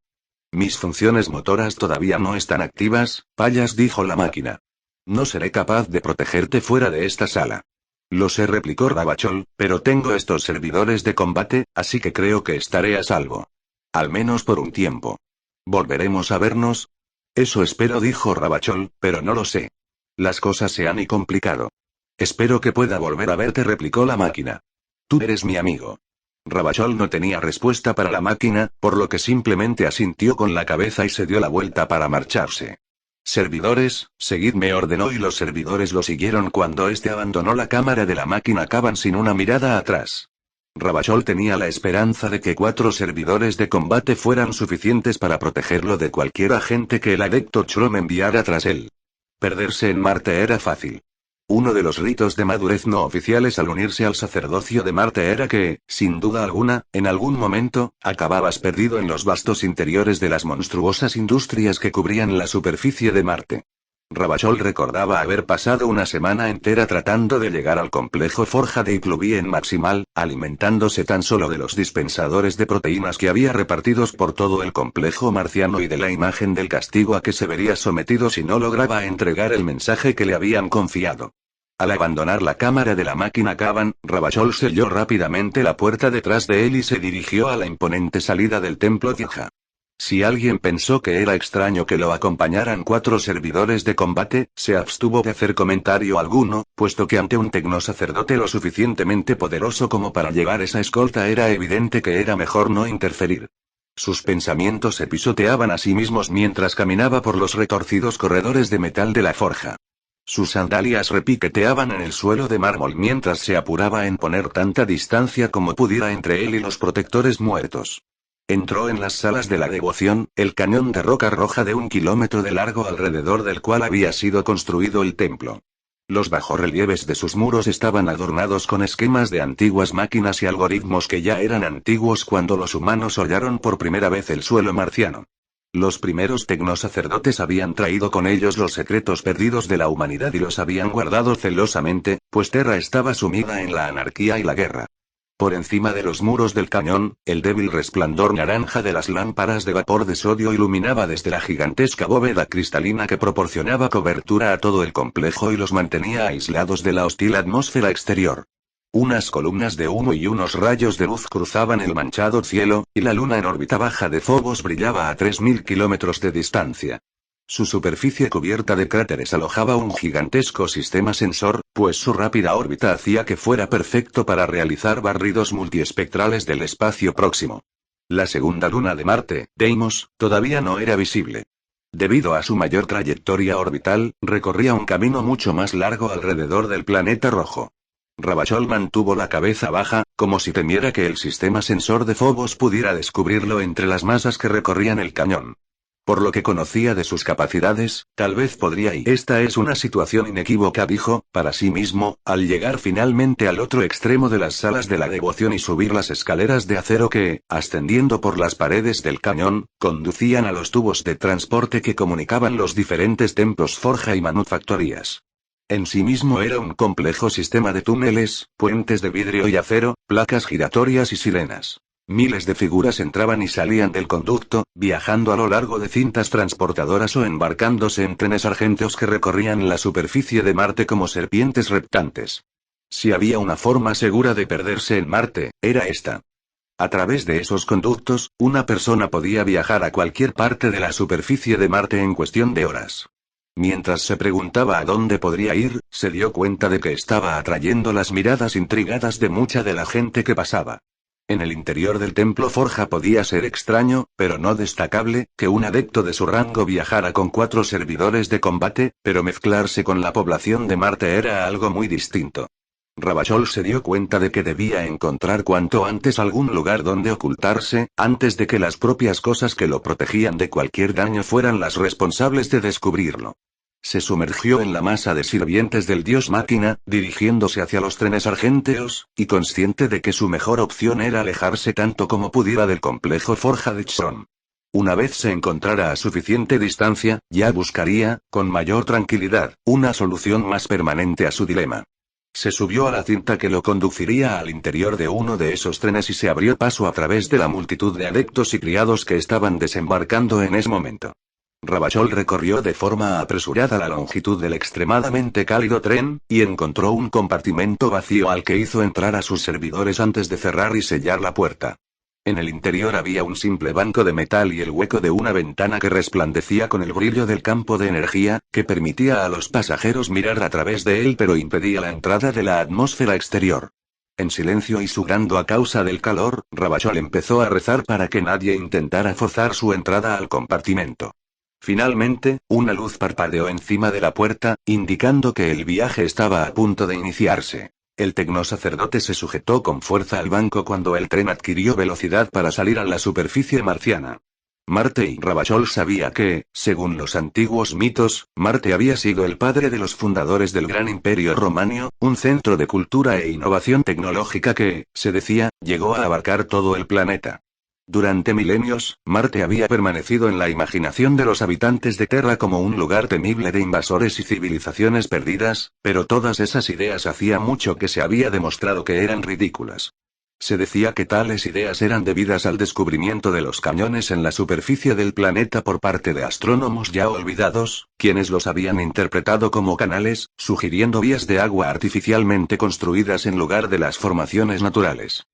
Mis funciones motoras todavía no están activas, payas, dijo la máquina. No seré capaz de protegerte fuera de esta sala. Lo sé, replicó Rabachol, pero tengo estos servidores de combate, así que creo que estaré a salvo. Al menos por un tiempo. ¿Volveremos a vernos? Eso espero, dijo Rabachol, pero no lo sé. Las cosas se han complicado. Espero que pueda volver a verte, replicó la máquina. Tú eres mi amigo. Rabachol no tenía respuesta para la máquina, por lo que simplemente asintió con la cabeza y se dio la vuelta para marcharse. Servidores, seguidme, ordenó, y los servidores lo siguieron cuando éste abandonó la cámara de la máquina Kaban sin una mirada atrás. Rabachol tenía la esperanza de que 4 servidores de combate fueran suficientes para protegerlo de cualquier agente que el adepto Chrom enviara tras él. Perderse en Marte era fácil. Uno de los ritos de madurez no oficiales al unirse al sacerdocio de Marte era que, sin duda alguna, en algún momento, acababas perdido en los vastos interiores de las monstruosas industrias que cubrían la superficie de Marte. Rabachol recordaba haber pasado una semana entera tratando de llegar al complejo Forja de Iclubí en Maximal, alimentándose tan solo de los dispensadores de proteínas que había repartidos por todo el complejo marciano y de la imagen del castigo a que se vería sometido si no lograba entregar el mensaje que le habían confiado. Al abandonar la cámara de la máquina Kaban, Rabachol selló rápidamente la puerta detrás de él y se dirigió a la imponente salida del templo Tija. Si alguien pensó que era extraño que lo acompañaran 4 servidores de combate, se abstuvo de hacer comentario alguno, puesto que ante un tecnosacerdote lo suficientemente poderoso como para llevar esa escolta era evidente que era mejor no interferir. Sus pensamientos se pisoteaban a sí mismos mientras caminaba por los retorcidos corredores de metal de la forja. Sus sandalias repiqueteaban en el suelo de mármol mientras se apuraba en poner tanta distancia como pudiera entre él y los protectores muertos. Entró en las salas de la devoción, el cañón de roca roja de 1 kilómetro de largo alrededor del cual había sido construido el templo. Los bajorrelieves de sus muros estaban adornados con esquemas de antiguas máquinas y algoritmos que ya eran antiguos cuando los humanos hollaron por primera vez el suelo marciano. Los primeros tecnosacerdotes habían traído con ellos los secretos perdidos de la humanidad y los habían guardado celosamente, pues Terra estaba sumida en la anarquía y la guerra. Por encima de los muros del cañón, el débil resplandor naranja de las lámparas de vapor de sodio iluminaba desde la gigantesca bóveda cristalina que proporcionaba cobertura a todo el complejo y los mantenía aislados de la hostil atmósfera exterior. Unas columnas de humo y unos rayos de luz cruzaban el manchado cielo, y la luna en órbita baja de Phobos brillaba a 3000 kilómetros de distancia. Su superficie cubierta de cráteres alojaba un gigantesco sistema sensor, pues su rápida órbita hacía que fuera perfecto para realizar barridos multiespectrales del espacio próximo. La segunda luna de Marte, Deimos, todavía no era visible. Debido a su mayor trayectoria orbital, recorría un camino mucho más largo alrededor del planeta rojo. Rabachol mantuvo la cabeza baja, como si temiera que el sistema sensor de Phobos pudiera descubrirlo entre las masas que recorrían el cañón. Por lo que conocía de sus capacidades, tal vez podría y esta es una situación inequívoca, dijo, para sí mismo, al llegar finalmente al otro extremo de las salas de la devoción y subir las escaleras de acero que, ascendiendo por las paredes del cañón, conducían a los tubos de transporte que comunicaban los diferentes templos forja y manufactorías. En sí mismo era un complejo sistema de túneles, puentes de vidrio y acero, placas giratorias y sirenas. Miles de figuras entraban y salían del conducto, viajando a lo largo de cintas transportadoras o embarcándose en trenes argénteos que recorrían la superficie de Marte como serpientes reptantes. Si había una forma segura de perderse en Marte, era esta. A través de esos conductos, una persona podía viajar a cualquier parte de la superficie de Marte en cuestión de horas. Mientras se preguntaba a dónde podría ir, se dio cuenta de que estaba atrayendo las miradas intrigadas de mucha de la gente que pasaba. En el interior del templo Forja podía ser extraño, pero no destacable, que un adepto de su rango viajara con 4 servidores de combate, pero mezclarse con la población de Marte era algo muy distinto. Ravachol se dio cuenta de que debía encontrar cuanto antes algún lugar donde ocultarse, antes de que las propias cosas que lo protegían de cualquier daño fueran las responsables de descubrirlo. Se sumergió en la masa de sirvientes del dios máquina, dirigiéndose hacia los trenes argénteos, y consciente de que su mejor opción era alejarse tanto como pudiera del complejo Forja de Chson. Una vez se encontrara a suficiente distancia, ya buscaría, con mayor tranquilidad, una solución más permanente a su dilema. Se subió a la cinta que lo conduciría al interior de uno de esos trenes y se abrió paso a través de la multitud de adeptos y criados que estaban desembarcando en ese momento. Ravachol recorrió de forma apresurada la longitud del extremadamente cálido tren, y encontró un compartimento vacío al que hizo entrar a sus servidores antes de cerrar y sellar la puerta. En el interior había un simple banco de metal y el hueco de una ventana que resplandecía con el brillo del campo de energía, que permitía a los pasajeros mirar a través de él pero impedía la entrada de la atmósfera exterior. En silencio y sudando a causa del calor, Ravachol empezó a rezar para que nadie intentara forzar su entrada al compartimento. Finalmente, una luz parpadeó encima de la puerta, indicando que el viaje estaba a punto de iniciarse. El tecnosacerdote se sujetó con fuerza al banco cuando el tren adquirió velocidad para salir a la superficie marciana. Marte y Ravachol sabía que, según los antiguos mitos, Marte había sido el padre de los fundadores del gran imperio romanio, un centro de cultura e innovación tecnológica que, se decía, llegó a abarcar todo el planeta. Durante milenios, Marte había permanecido en la imaginación de los habitantes de Terra como un lugar temible de invasores y civilizaciones perdidas, pero todas esas ideas hacía mucho que se había demostrado que eran ridículas. Se decía que tales ideas eran debidas al descubrimiento de los cañones en la superficie del planeta por parte de astrónomos ya olvidados, quienes los habían interpretado como canales, sugiriendo vías de agua artificialmente construidas en lugar de las formaciones naturales.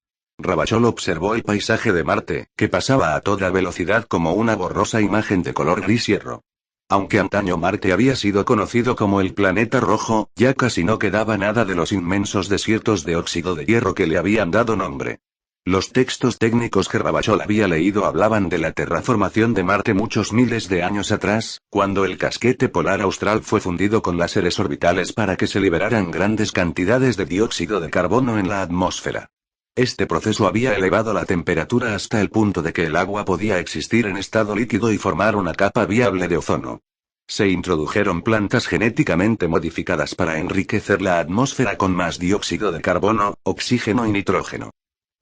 Ravachol observó el paisaje de Marte, que pasaba a toda velocidad como una borrosa imagen de color gris hierro. Aunque antaño Marte había sido conocido como el planeta rojo, ya casi no quedaba nada de los inmensos desiertos de óxido de hierro que le habían dado nombre. Los textos técnicos que Ravachol había leído hablaban de la terraformación de Marte muchos miles de años atrás, cuando el casquete polar austral fue fundido con láseres orbitales para que se liberaran grandes cantidades de dióxido de carbono en la atmósfera. Este proceso había elevado la temperatura hasta el punto de que el agua podía existir en estado líquido y formar una capa viable de ozono. Se introdujeron plantas genéticamente modificadas para enriquecer la atmósfera con más dióxido de carbono, oxígeno y nitrógeno.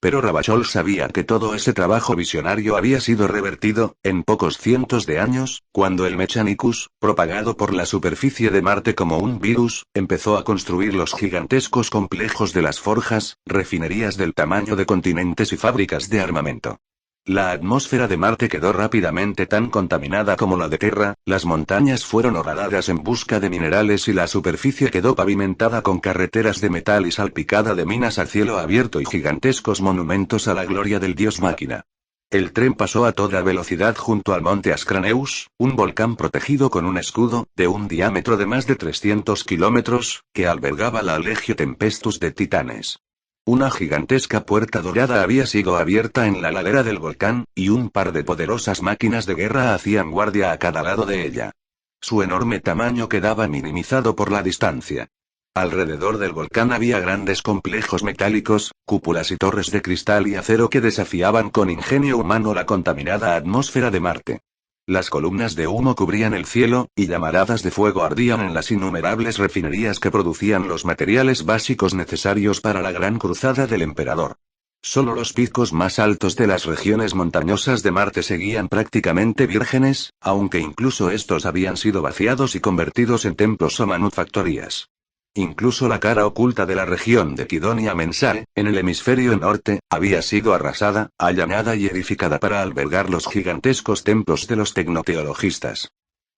Pero Ravachol sabía que todo ese trabajo visionario había sido revertido, en pocos cientos de años, cuando el Mechanicus, propagado por la superficie de Marte como un virus, empezó a construir los gigantescos complejos de las forjas, refinerías del tamaño de continentes y fábricas de armamento. La atmósfera de Marte quedó rápidamente tan contaminada como la de Tierra, las montañas fueron horadadas en busca de minerales y la superficie quedó pavimentada con carreteras de metal y salpicada de minas a cielo abierto y gigantescos monumentos a la gloria del dios máquina. El tren pasó a toda velocidad junto al monte Ascraneus, un volcán protegido con un escudo, de un diámetro de más de 300 kilómetros, que albergaba la Legio Tempestus de Titanes. Una gigantesca puerta dorada había sido abierta en la ladera del volcán, y un par de poderosas máquinas de guerra hacían guardia a cada lado de ella. Su enorme tamaño quedaba minimizado por la distancia. Alrededor del volcán había grandes complejos metálicos, cúpulas y torres de cristal y acero que desafiaban con ingenio humano la contaminada atmósfera de Marte. Las columnas de humo cubrían el cielo, y llamaradas de fuego ardían en las innumerables refinerías que producían los materiales básicos necesarios para la gran cruzada del emperador. Solo los picos más altos de las regiones montañosas de Marte seguían prácticamente vírgenes, aunque incluso estos habían sido vaciados y convertidos en templos o manufactorías. Incluso la cara oculta de la región de Kidonia Mensae, en el hemisferio norte, había sido arrasada, allanada y edificada para albergar los gigantescos templos de los tecnoteologistas.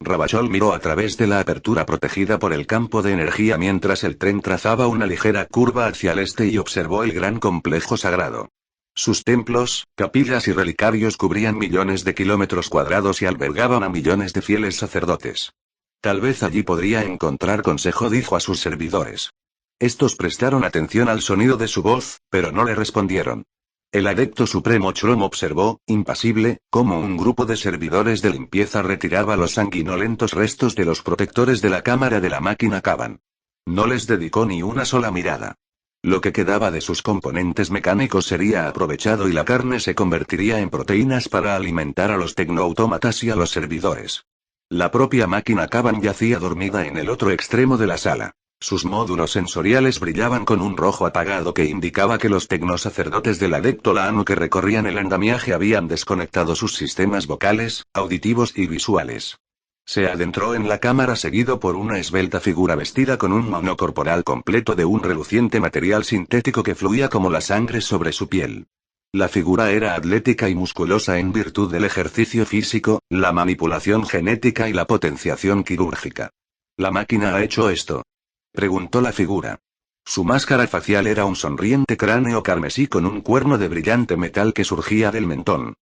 Ravachol miró a través de la apertura protegida por el campo de energía mientras el tren trazaba una ligera curva hacia el este y observó el gran complejo sagrado. Sus templos, capillas y relicarios cubrían millones de kilómetros cuadrados y albergaban a millones de fieles sacerdotes. Tal vez allí podría encontrar consejo, dijo a sus servidores. Estos prestaron atención al sonido de su voz, pero no le respondieron. El adepto supremo Chrom observó, impasible, cómo un grupo de servidores de limpieza retiraba los sanguinolentos restos de los protectores de la cámara de la máquina Kaban. No les dedicó ni una sola mirada. Lo que quedaba de sus componentes mecánicos sería aprovechado y la carne se convertiría en proteínas para alimentar a los tecnoautómatas y a los servidores. La propia máquina Kaban yacía dormida en el otro extremo de la sala. Sus módulos sensoriales brillaban con un rojo apagado que indicaba que los tecnosacerdotes del adepto Laanu que recorrían el andamiaje habían desconectado sus sistemas vocales, auditivos y visuales. Se adentró en la cámara seguido por una esbelta figura vestida con un monocorporal completo de un reluciente material sintético que fluía como la sangre sobre su piel. La figura era atlética y musculosa en virtud del ejercicio físico, la manipulación genética y la potenciación quirúrgica. ¿La máquina ha hecho esto?, preguntó la figura. Su máscara facial era un sonriente cráneo carmesí con un cuerno de brillante metal que surgía del mentón.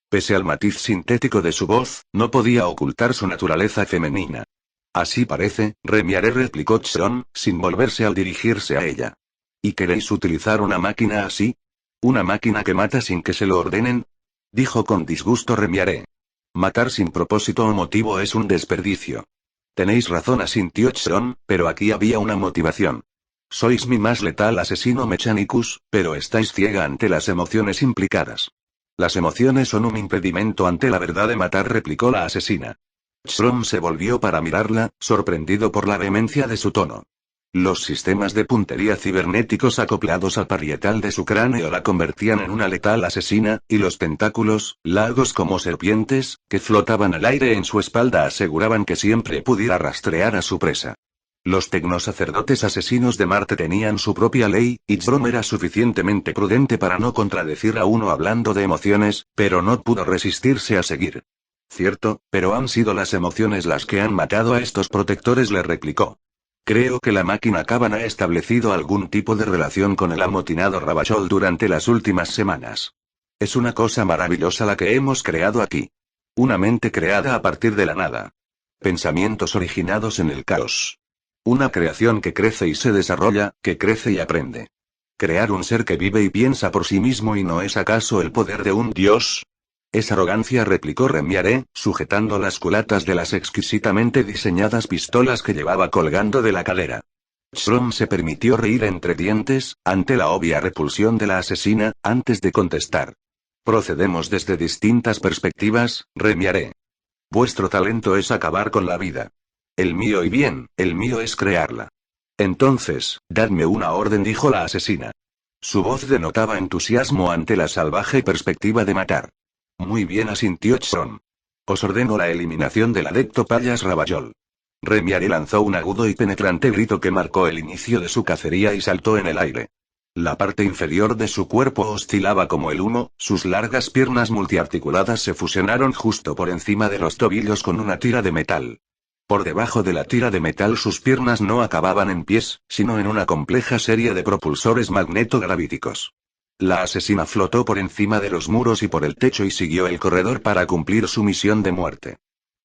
Pese al matiz sintético de su voz, no podía ocultar su naturaleza femenina. Así parece, Remiare, replicó Chron, sin volverse al dirigirse a ella. ¿Y queréis utilizar una máquina así? ¿Una máquina que mata sin que se lo ordenen?, dijo con disgusto Remiare. Matar sin propósito o motivo es un desperdicio. Tenéis razón, asintió Chron, pero aquí había una motivación. Sois mi más letal asesino Mechanicus, pero estáis ciega ante las emociones implicadas. Las emociones son un impedimento ante la verdad de matar, replicó la asesina. Chron se volvió para mirarla, sorprendido por la vehemencia de su tono. Los sistemas de puntería cibernéticos acoplados al parietal de su cráneo la convertían en una letal asesina, y los tentáculos, largos como serpientes, que flotaban al aire en su espalda aseguraban que siempre pudiera rastrear a su presa. Los tecnosacerdotes asesinos de Marte tenían su propia ley, y Chrom era suficientemente prudente para no contradecir a uno hablando de emociones, pero no pudo resistirse a seguir. Cierto, pero han sido las emociones las que han matado a estos protectores, le replicó. Creo que la máquina Kaban ha establecido algún tipo de relación con el amotinado Ravachol durante las últimas semanas. Es una cosa maravillosa la que hemos creado aquí. Una mente creada a partir de la nada. Pensamientos originados en el caos. Una creación que crece y se desarrolla, que crece y aprende. Crear un ser que vive y piensa por sí mismo, ¿y no es acaso el poder de un dios? Es arrogancia, replicó Remiare, sujetando las culatas de las exquisitamente diseñadas pistolas que llevaba colgando de la cadera. Chrom se permitió reír entre dientes, ante la obvia repulsión de la asesina, antes de contestar. Procedemos desde distintas perspectivas, Remiare. Vuestro talento es acabar con la vida. El mío, y bien, el mío es crearla. Entonces, dadme una orden, dijo la asesina. Su voz denotaba entusiasmo ante la salvaje perspectiva de matar. Muy bien, asintió Chron. Os ordeno la eliminación del adepto Payas Ravachol. Remiare lanzó un agudo y penetrante grito que marcó el inicio de su cacería y saltó en el aire. La parte inferior de su cuerpo oscilaba como el humo, sus largas piernas multiarticuladas se fusionaron justo por encima de los tobillos con una tira de metal. Por debajo de la tira de metal sus piernas no acababan en pies, sino en una compleja serie de propulsores magneto-gravíticos. La asesina flotó por encima de los muros y por el techo y siguió el corredor para cumplir su misión de muerte.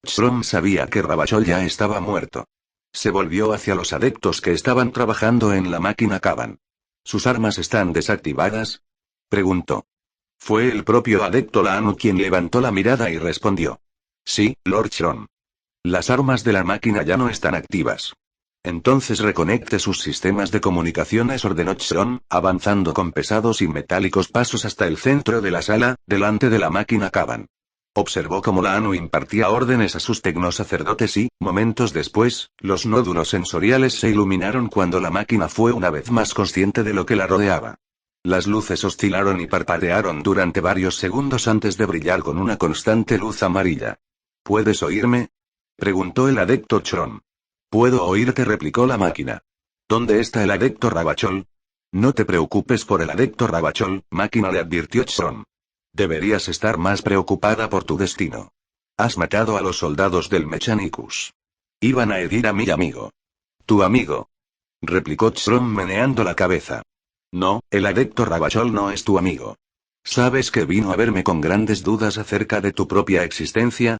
Chrom sabía que Ravachol ya estaba muerto. Se volvió hacia los adeptos que estaban trabajando en la máquina Kaban. ¿Sus armas están desactivadas?, preguntó. Fue el propio adepto Laanu quien levantó la mirada y respondió. Sí, Lord Chrom. Las armas de la máquina ya no están activas. Entonces reconecte sus sistemas de comunicaciones, ordenó Chron, avanzando con pesados y metálicos pasos hasta el centro de la sala, delante de la máquina Kaban. Observó cómo Laanu impartía órdenes a sus tecnosacerdotes y, momentos después, los nódulos sensoriales se iluminaron cuando la máquina fue una vez más consciente de lo que la rodeaba. Las luces oscilaron y parpadearon durante varios segundos antes de brillar con una constante luz amarilla. ¿Puedes oírme?, preguntó el adepto Chron. Puedo oírte, replicó la máquina. ¿Dónde está el adepto Rabachol? No te preocupes por el adepto Rabachol, máquina, le advirtió Chron. Deberías estar más preocupada por tu destino. Has matado a los soldados del Mechanicus. Iban a herir a mi amigo. ¿Tu amigo? Replicó Chron meneando la cabeza. No, el adepto Rabachol no es tu amigo. ¿Sabes que vino a verme con grandes dudas acerca de tu propia existencia?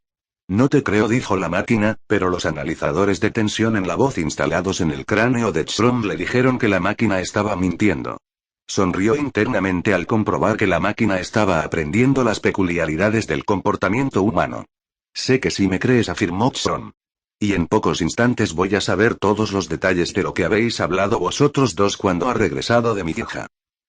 No te creo, dijo la máquina, pero los analizadores de tensión en la voz instalados en el cráneo de Chron le dijeron que la máquina estaba mintiendo. Sonrió internamente al comprobar que la máquina estaba aprendiendo las peculiaridades del comportamiento humano. Sé que sí me crees, afirmó Chron. Y en pocos instantes voy a saber todos los detalles de lo que habéis hablado vosotros dos cuando ha regresado de mi hija.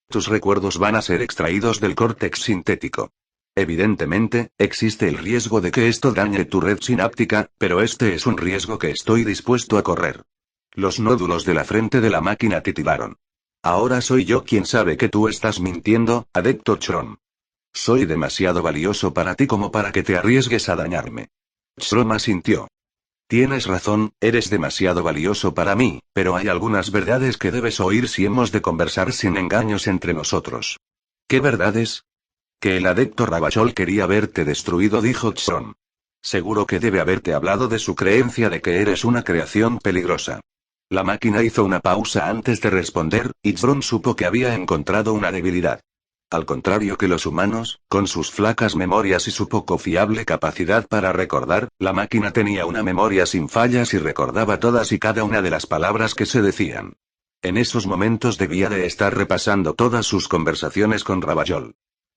Tus recuerdos van a ser extraídos del córtex sintético. Evidentemente, existe el riesgo de que esto dañe tu red sináptica, pero este es un riesgo que estoy dispuesto a correr. Los nódulos de la frente de la máquina titilaron. Ahora soy yo quien sabe que tú estás mintiendo, adepto Chron. Soy demasiado valioso para ti como para que te arriesgues a dañarme. Chron asintió. Tienes razón, eres demasiado valioso para mí, pero hay algunas verdades que debes oír si hemos de conversar sin engaños entre nosotros. ¿Qué verdades? Que el adepto Rabachol quería verte destruido, dijo Chron. Seguro que debe haberte hablado de su creencia de que eres una creación peligrosa. La máquina hizo una pausa antes de responder, y Chron supo que había encontrado una debilidad. Al contrario que los humanos, con sus flacas memorias y su poco fiable capacidad para recordar, la máquina tenía una memoria sin fallas y recordaba todas y cada una de las palabras que se decían. En esos momentos debía de estar repasando todas sus conversaciones con Rabachol.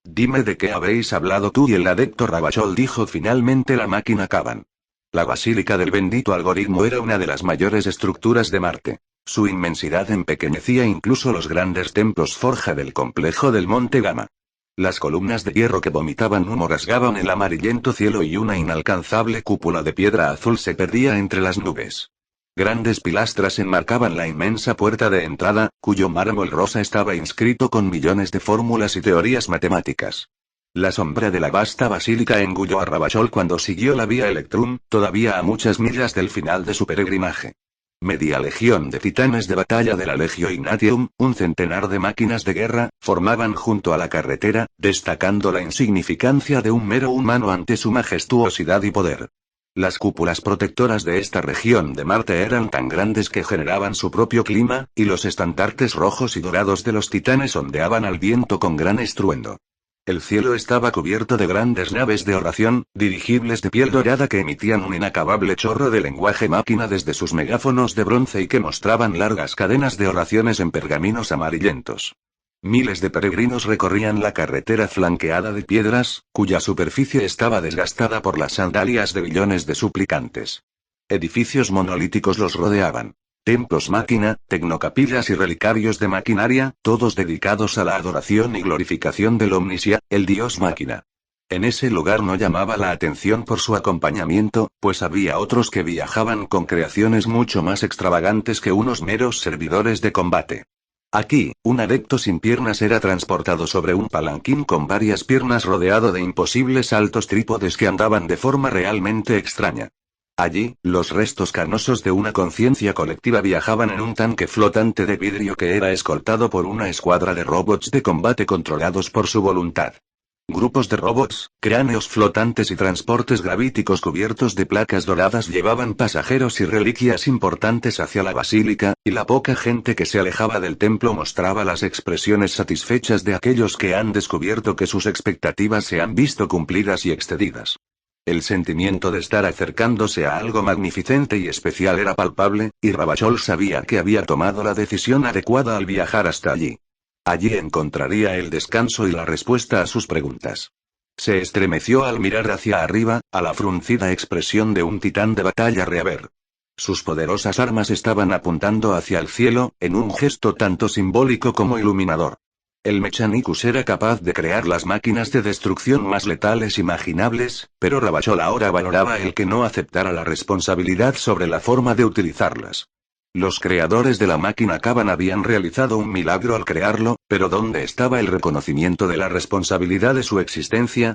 Dime de qué habéis hablado tú y el adepto Rabachol, dijo finalmente la máquina Caban. La basílica del bendito algoritmo era una de las mayores estructuras de Marte. Su inmensidad empequeñecía incluso los grandes templos forja del complejo del Monte Gamma. Las columnas de hierro que vomitaban humo rasgaban el amarillento cielo y una inalcanzable cúpula de piedra azul se perdía entre las nubes. Grandes pilastras enmarcaban la inmensa puerta de entrada, cuyo mármol rosa estaba inscrito con millones de fórmulas y teorías matemáticas. La sombra de la vasta basílica engulló a Rabachol cuando siguió la vía Electrum, todavía a muchas millas del final de su peregrinaje. Media legión de titanes de batalla de la Legio Ignatium, un centenar de máquinas de guerra, formaban junto a la carretera, destacando la insignificancia de un mero humano ante su majestuosidad y poder. Las cúpulas protectoras de esta región de Marte eran tan grandes que generaban su propio clima, y los estandartes rojos y dorados de los titanes ondeaban al viento con gran estruendo. El cielo estaba cubierto de grandes naves de oración, dirigibles de piel dorada que emitían un inacabable chorro de lenguaje máquina desde sus megáfonos de bronce y que mostraban largas cadenas de oraciones en pergaminos amarillentos. Miles de peregrinos recorrían la carretera flanqueada de piedras, cuya superficie estaba desgastada por las sandalias de billones de suplicantes. Edificios monolíticos los rodeaban. Templos máquina, tecnocapillas y relicarios de maquinaria, todos dedicados a la adoración y glorificación del Omnisia, el dios máquina. En ese lugar no llamaba la atención por su acompañamiento, pues había otros que viajaban con creaciones mucho más extravagantes que unos meros servidores de combate. Aquí, un adepto sin piernas era transportado sobre un palanquín con varias piernas rodeado de imposibles altos trípodes que andaban de forma realmente extraña. Allí, los restos canosos de una conciencia colectiva viajaban en un tanque flotante de vidrio que era escoltado por una escuadra de robots de combate controlados por su voluntad. Grupos de robots, cráneos flotantes y transportes gravíticos cubiertos de placas doradas llevaban pasajeros y reliquias importantes hacia la basílica, y la poca gente que se alejaba del templo mostraba las expresiones satisfechas de aquellos que han descubierto que sus expectativas se han visto cumplidas y excedidas. El sentimiento de estar acercándose a algo magnificente y especial era palpable, y Rabachol sabía que había tomado la decisión adecuada al viajar hasta allí. Allí encontraría el descanso y la respuesta a sus preguntas. Se estremeció al mirar hacia arriba, a la fruncida expresión de un titán de batalla Reaver. Sus poderosas armas estaban apuntando hacia el cielo, en un gesto tanto simbólico como iluminador. El Mechanicus era capaz de crear las máquinas de destrucción más letales imaginables, pero Rabachol ahora valoraba el que no aceptara la responsabilidad sobre la forma de utilizarlas. Los creadores de la máquina Caban habían realizado un milagro al crearlo, pero ¿dónde estaba el reconocimiento de la responsabilidad de su existencia?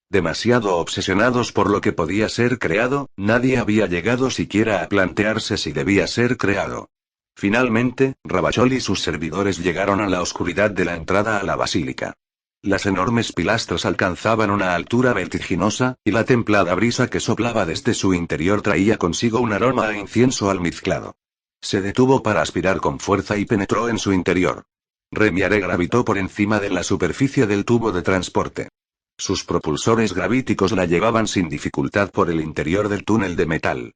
Demasiado obsesionados por lo que podía ser creado, nadie había llegado siquiera a plantearse si debía ser creado. Finalmente, Ravachol y sus servidores llegaron a la oscuridad de la entrada a la basílica. Las enormes pilastras alcanzaban una altura vertiginosa, y la templada brisa que soplaba desde su interior traía consigo un aroma a incienso almizclado. Se detuvo para aspirar con fuerza y penetró en su interior. Remiare gravitó por encima de la superficie del tubo de transporte. Sus propulsores gravíticos la llevaban sin dificultad por el interior del túnel de metal.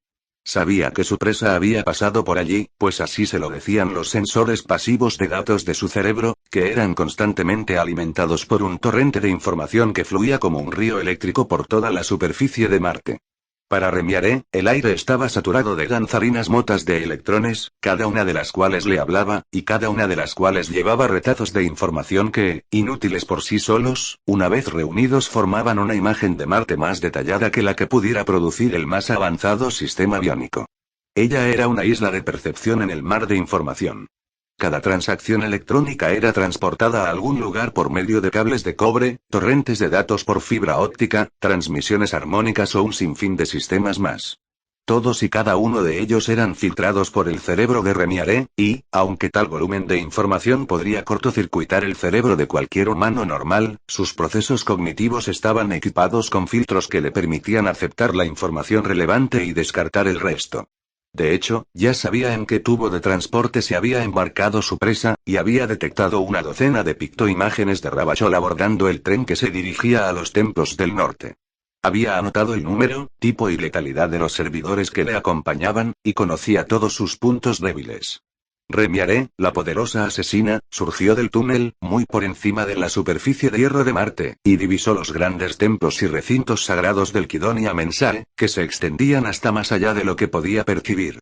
Sabía que su presa había pasado por allí, pues así se lo decían los sensores pasivos de datos de su cerebro, que eran constantemente alimentados por un torrente de información que fluía como un río eléctrico por toda la superficie de Marte. Para Remiare, el aire estaba saturado de danzarinas motas de electrones, cada una de las cuales le hablaba, y cada una de las cuales llevaba retazos de información que, inútiles por sí solos, una vez reunidos formaban una imagen de Marte más detallada que la que pudiera producir el más avanzado sistema biónico. Ella era una isla de percepción en el mar de información. Cada transacción electrónica era transportada a algún lugar por medio de cables de cobre, torrentes de datos por fibra óptica, transmisiones armónicas o un sinfín de sistemas más. Todos y cada uno de ellos eran filtrados por el cerebro de Remiare, y, aunque tal volumen de información podría cortocircuitar el cerebro de cualquier humano normal, sus procesos cognitivos estaban equipados con filtros que le permitían aceptar la información relevante y descartar el resto. De hecho, ya sabía en qué tubo de transporte se había embarcado su presa, y había detectado una docena de pictoimágenes de Ravachol abordando el tren que se dirigía a los templos del norte. Había anotado el número, tipo y letalidad de los servidores que le acompañaban, y conocía todos sus puntos débiles. Remiare, la poderosa asesina, surgió del túnel, muy por encima de la superficie de hierro de Marte, y divisó los grandes templos y recintos sagrados del Kidonia Mensae, que se extendían hasta más allá de lo que podía percibir.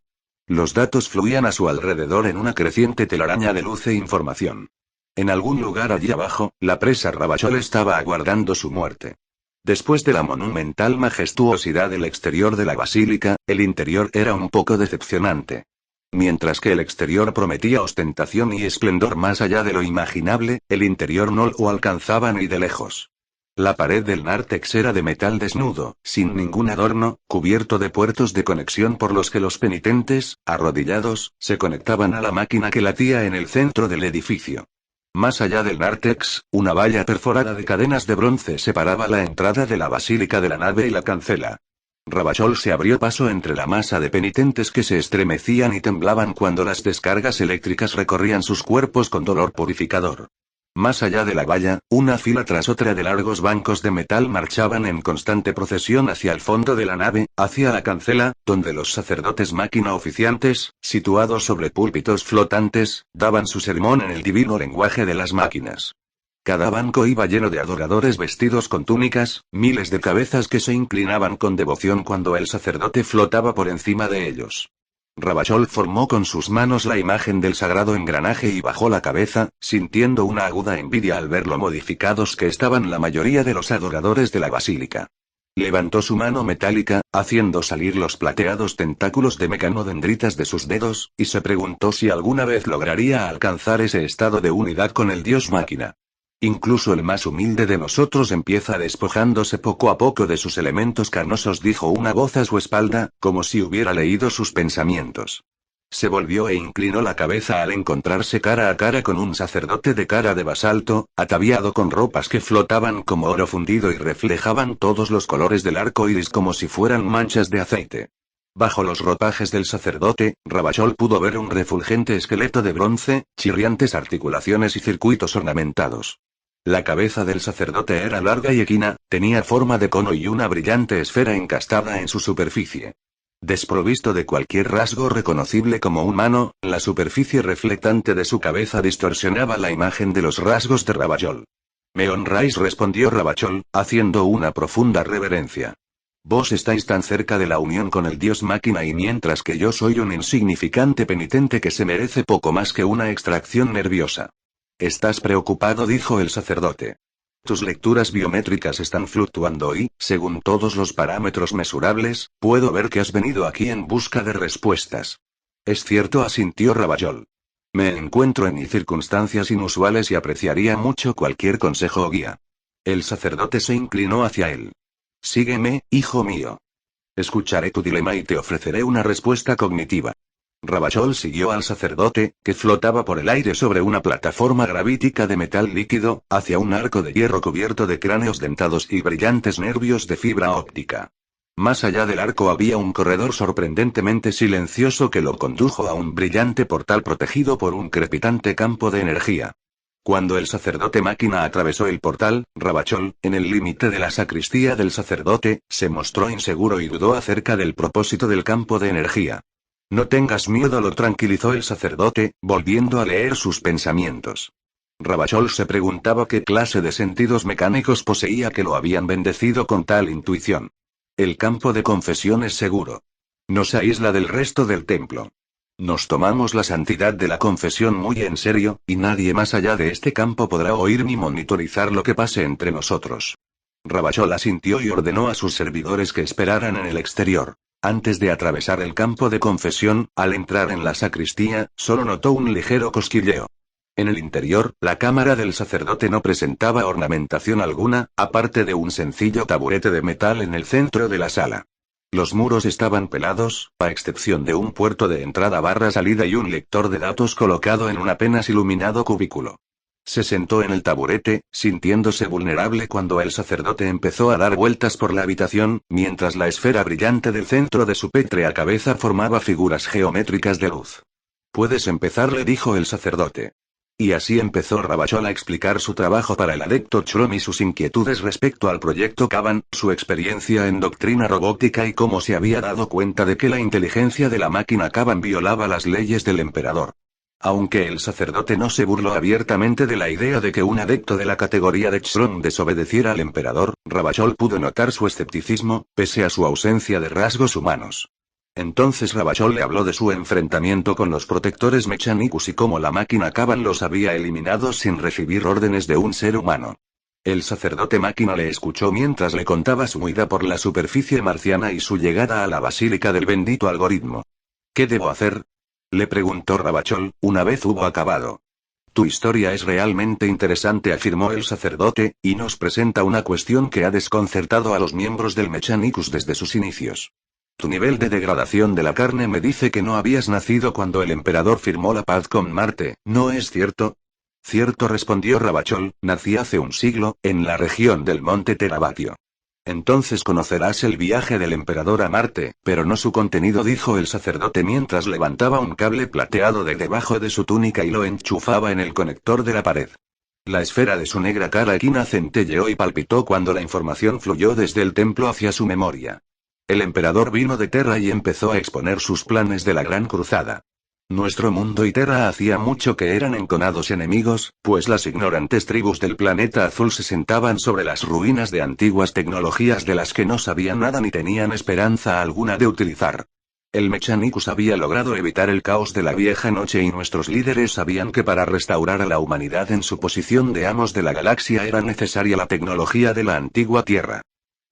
Los datos fluían a su alrededor en una creciente telaraña de luz e información. En algún lugar allí abajo, la presa Ravachol estaba aguardando su muerte. Después de la monumental majestuosidad del exterior de la basílica, el interior era un poco decepcionante. Mientras que el exterior prometía ostentación y esplendor más allá de lo imaginable, el interior no lo alcanzaba ni de lejos. La pared del nártex era de metal desnudo, sin ningún adorno, cubierto de puertos de conexión por los que los penitentes, arrodillados, se conectaban a la máquina que latía en el centro del edificio. Más allá del nártex, una valla perforada de cadenas de bronce separaba la entrada de la basílica de la nave y la cancela. Ravachol se abrió paso entre la masa de penitentes que se estremecían y temblaban cuando las descargas eléctricas recorrían sus cuerpos con dolor purificador. Más allá de la valla, una fila tras otra de largos bancos de metal marchaban en constante procesión hacia el fondo de la nave, hacia la cancela, donde los sacerdotes máquina oficiantes, situados sobre púlpitos flotantes, daban su sermón en el divino lenguaje de las máquinas. Cada banco iba lleno de adoradores vestidos con túnicas, miles de cabezas que se inclinaban con devoción cuando el sacerdote flotaba por encima de ellos. Ravachol formó con sus manos la imagen del sagrado engranaje y bajó la cabeza, sintiendo una aguda envidia al ver lo modificados que estaban la mayoría de los adoradores de la basílica. Levantó su mano metálica, haciendo salir los plateados tentáculos de mecanodendritas de sus dedos, y se preguntó si alguna vez lograría alcanzar ese estado de unidad con el dios máquina. Incluso el más humilde de nosotros empieza despojándose poco a poco de sus elementos carnosos, dijo una voz a su espalda, como si hubiera leído sus pensamientos. Se volvió e inclinó la cabeza al encontrarse cara a cara con un sacerdote de cara de basalto, ataviado con ropas que flotaban como oro fundido y reflejaban todos los colores del arco iris como si fueran manchas de aceite. Bajo los ropajes del sacerdote, Ravachol pudo ver un refulgente esqueleto de bronce, chirriantes articulaciones y circuitos ornamentados. La cabeza del sacerdote era larga y equina, tenía forma de cono y una brillante esfera encastada en su superficie. Desprovisto de cualquier rasgo reconocible como humano, la superficie reflectante de su cabeza distorsionaba la imagen de los rasgos de Ravachol. «Me honráis», respondió Ravachol, haciendo una profunda reverencia. «Vos estáis tan cerca de la unión con el dios máquina y mientras que yo soy un insignificante penitente que se merece poco más que una extracción nerviosa». «Estás preocupado», dijo el sacerdote. «Tus lecturas biométricas están fluctuando y, según todos los parámetros mesurables, puedo ver que has venido aquí en busca de respuestas». «Es cierto», asintió Ravachol. «Me encuentro en circunstancias inusuales y apreciaría mucho cualquier consejo o guía». El sacerdote se inclinó hacia él. «Sígueme, hijo mío. Escucharé tu dilema y te ofreceré una respuesta cognitiva». Ravachol siguió al sacerdote, que flotaba por el aire sobre una plataforma gravítica de metal líquido, hacia un arco de hierro cubierto de cráneos dentados y brillantes nervios de fibra óptica. Más allá del arco había un corredor sorprendentemente silencioso que lo condujo a un brillante portal protegido por un crepitante campo de energía. Cuando el sacerdote máquina atravesó el portal, Ravachol, en el límite de la sacristía del sacerdote, se mostró inseguro y dudó acerca del propósito del campo de energía. No tengas miedo, lo tranquilizó el sacerdote, volviendo a leer sus pensamientos. Ravachol se preguntaba qué clase de sentidos mecánicos poseía que lo habían bendecido con tal intuición. El campo de confesión es seguro. Nos aísla del resto del templo. Nos tomamos la santidad de la confesión muy en serio, y nadie más allá de este campo podrá oír ni monitorizar lo que pase entre nosotros. Ravachol asintió y ordenó a sus servidores que esperaran en el exterior. Antes de atravesar el campo de confesión, al entrar en la sacristía, solo notó un ligero cosquilleo. En el interior, la cámara del sacerdote no presentaba ornamentación alguna, aparte de un sencillo taburete de metal en el centro de la sala. Los muros estaban pelados, a excepción de un puerto de entrada/salida y un lector de datos colocado en un apenas iluminado cubículo. Se sentó en el taburete, sintiéndose vulnerable cuando el sacerdote empezó a dar vueltas por la habitación, mientras la esfera brillante del centro de su pétrea cabeza formaba figuras geométricas de luz. «Puedes empezar», le dijo el sacerdote. Y así empezó Ravachol a explicar su trabajo para el adepto Chrom y sus inquietudes respecto al proyecto Kavan, su experiencia en doctrina robótica y cómo se había dado cuenta de que la inteligencia de la máquina Kavan violaba las leyes del emperador. Aunque el sacerdote no se burló abiertamente de la idea de que un adepto de la categoría de Chrom desobedeciera al emperador, Ravachol pudo notar su escepticismo, pese a su ausencia de rasgos humanos. Entonces Ravachol le habló de su enfrentamiento con los protectores Mechanicus y cómo la máquina Kavan los había eliminado sin recibir órdenes de un ser humano. El sacerdote máquina le escuchó mientras le contaba su huida por la superficie marciana y su llegada a la basílica del bendito algoritmo. «¿Qué debo hacer?», le preguntó Ravachol, una vez hubo acabado. «Tu historia es realmente interesante», afirmó el sacerdote, y nos presenta una cuestión que ha desconcertado a los miembros del Mechanicus desde sus inicios. Tu nivel de degradación de la carne me dice que no habías nacido cuando el emperador firmó la paz con Marte, ¿no es cierto? Cierto, respondió Ravachol, nací hace un siglo, en la región del monte Terabatio. Entonces conocerás el viaje del emperador a Marte, pero no su contenido, dijo el sacerdote mientras levantaba un cable plateado de debajo de su túnica y lo enchufaba en el conector de la pared. La esfera de su negra cara equina centelleó y palpitó cuando la información fluyó desde el templo hacia su memoria. El emperador vino de Terra y empezó a exponer sus planes de la Gran Cruzada. Nuestro mundo y Terra hacía mucho que eran enconados enemigos, pues las ignorantes tribus del planeta azul se sentaban sobre las ruinas de antiguas tecnologías de las que no sabían nada ni tenían esperanza alguna de utilizar. El Mechanicus había logrado evitar el caos de la vieja noche y nuestros líderes sabían que para restaurar a la humanidad en su posición de amos de la galaxia era necesaria la tecnología de la antigua Tierra.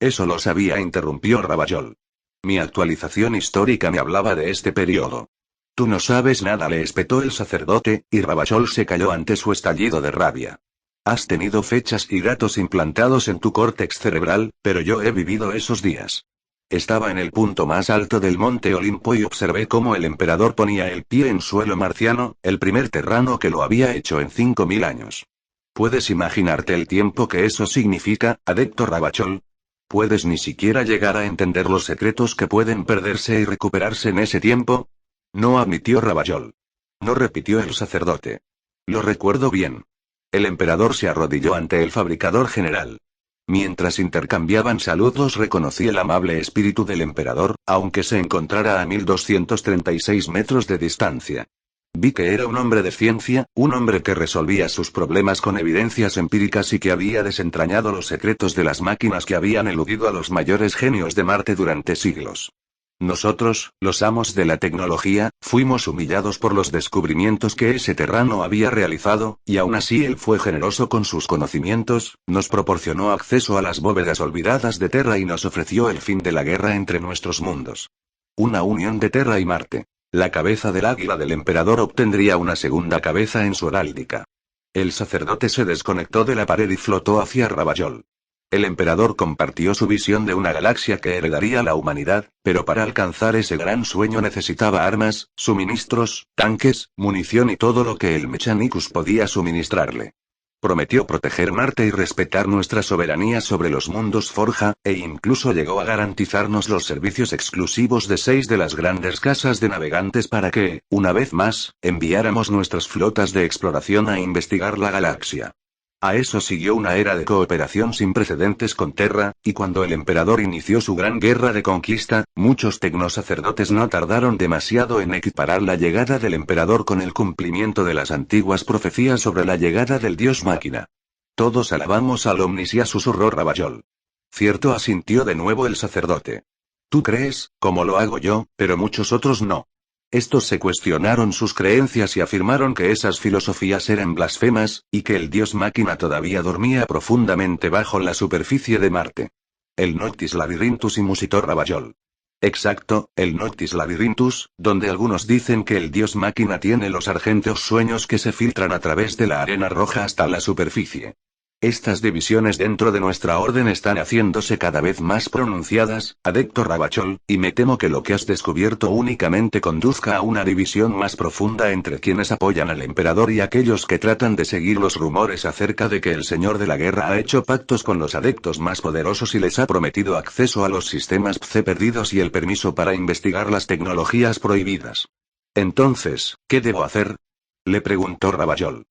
Eso lo sabía, interrumpió Ravachol. Mi actualización histórica me hablaba de este periodo. Tú no sabes nada, le espetó el sacerdote, y Ravachol se calló ante su estallido de rabia. Has tenido fechas y datos implantados en tu córtex cerebral, pero yo he vivido esos días. Estaba en el punto más alto del monte Olimpo y observé cómo el emperador ponía el pie en suelo marciano, el primer terrano que lo había hecho en 5000 años. ¿Puedes imaginarte el tiempo que eso significa, adepto Ravachol? ¿Puedes ni siquiera llegar a entender los secretos que pueden perderse y recuperarse en ese tiempo? No, admitió Ravachol. No, repitió el sacerdote. Lo recuerdo bien. El emperador se arrodilló ante el fabricador general. Mientras intercambiaban saludos reconocí el amable espíritu del emperador, aunque se encontrara a 1236 metros de distancia. Vi que era un hombre de ciencia, un hombre que resolvía sus problemas con evidencias empíricas y que había desentrañado los secretos de las máquinas que habían eludido a los mayores genios de Marte durante siglos. Nosotros, los amos de la tecnología, fuimos humillados por los descubrimientos que ese terrano había realizado, y aún así él fue generoso con sus conocimientos, nos proporcionó acceso a las bóvedas olvidadas de Terra y nos ofreció el fin de la guerra entre nuestros mundos. Una unión de Terra y Marte. La cabeza del águila del emperador obtendría una segunda cabeza en su heráldica. El sacerdote se desconectó de la pared y flotó hacia Ravachol. El emperador compartió su visión de una galaxia que heredaría la humanidad, pero para alcanzar ese gran sueño necesitaba armas, suministros, tanques, munición y todo lo que el Mechanicus podía suministrarle. Prometió proteger Marte y respetar nuestra soberanía sobre los mundos Forja, e incluso llegó a garantizarnos los servicios exclusivos de 6 de las grandes casas de navegantes para que, una vez más, enviáramos nuestras flotas de exploración a investigar la galaxia. A eso siguió una era de cooperación sin precedentes con Terra, y cuando el emperador inició su gran guerra de conquista, muchos tecnosacerdotes no tardaron demasiado en equiparar la llegada del emperador con el cumplimiento de las antiguas profecías sobre la llegada del dios máquina. Todos alabamos al Omnisia, susurró Ravagol. Cierto, asintió de nuevo el sacerdote. Tú crees, como lo hago yo, pero muchos otros no. Estos se cuestionaron sus creencias y afirmaron que esas filosofías eran blasfemas, y que el dios máquina todavía dormía profundamente bajo la superficie de Marte. El Noctis Labyrinthus, y musitó Ravagol. Exacto, el Noctis Labyrinthus, donde algunos dicen que el dios máquina tiene los argénteos sueños que se filtran a través de la arena roja hasta la superficie. Estas divisiones dentro de nuestra orden están haciéndose cada vez más pronunciadas, adepto Ravagol, y me temo que lo que has descubierto únicamente conduzca a una división más profunda entre quienes apoyan al emperador y aquellos que tratan de seguir los rumores acerca de que el señor de la guerra ha hecho pactos con los adeptos más poderosos y les ha prometido acceso a los sistemas Pce perdidos y el permiso para investigar las tecnologías prohibidas. Entonces, ¿qué debo hacer? Le preguntó Ravagol.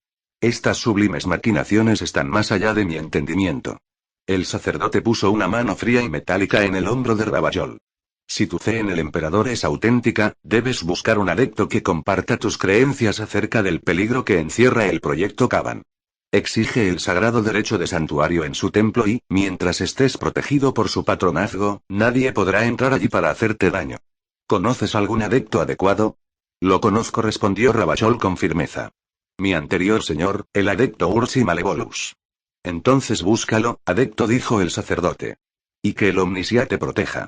Estas sublimes maquinaciones están más allá de mi entendimiento. El sacerdote puso una mano fría y metálica en el hombro de Ravagol. Si tu fe en el emperador es auténtica, debes buscar un adepto que comparta tus creencias acerca del peligro que encierra el proyecto Kaban. Exige el sagrado derecho de santuario en su templo y, mientras estés protegido por su patronazgo, nadie podrá entrar allí para hacerte daño. ¿Conoces algún adepto adecuado? Lo conozco, respondió Ravagol con firmeza. Mi anterior señor, el adepto Ursi Malevolus. Entonces búscalo, adepto, dijo el sacerdote. Y que el Omnisia te proteja.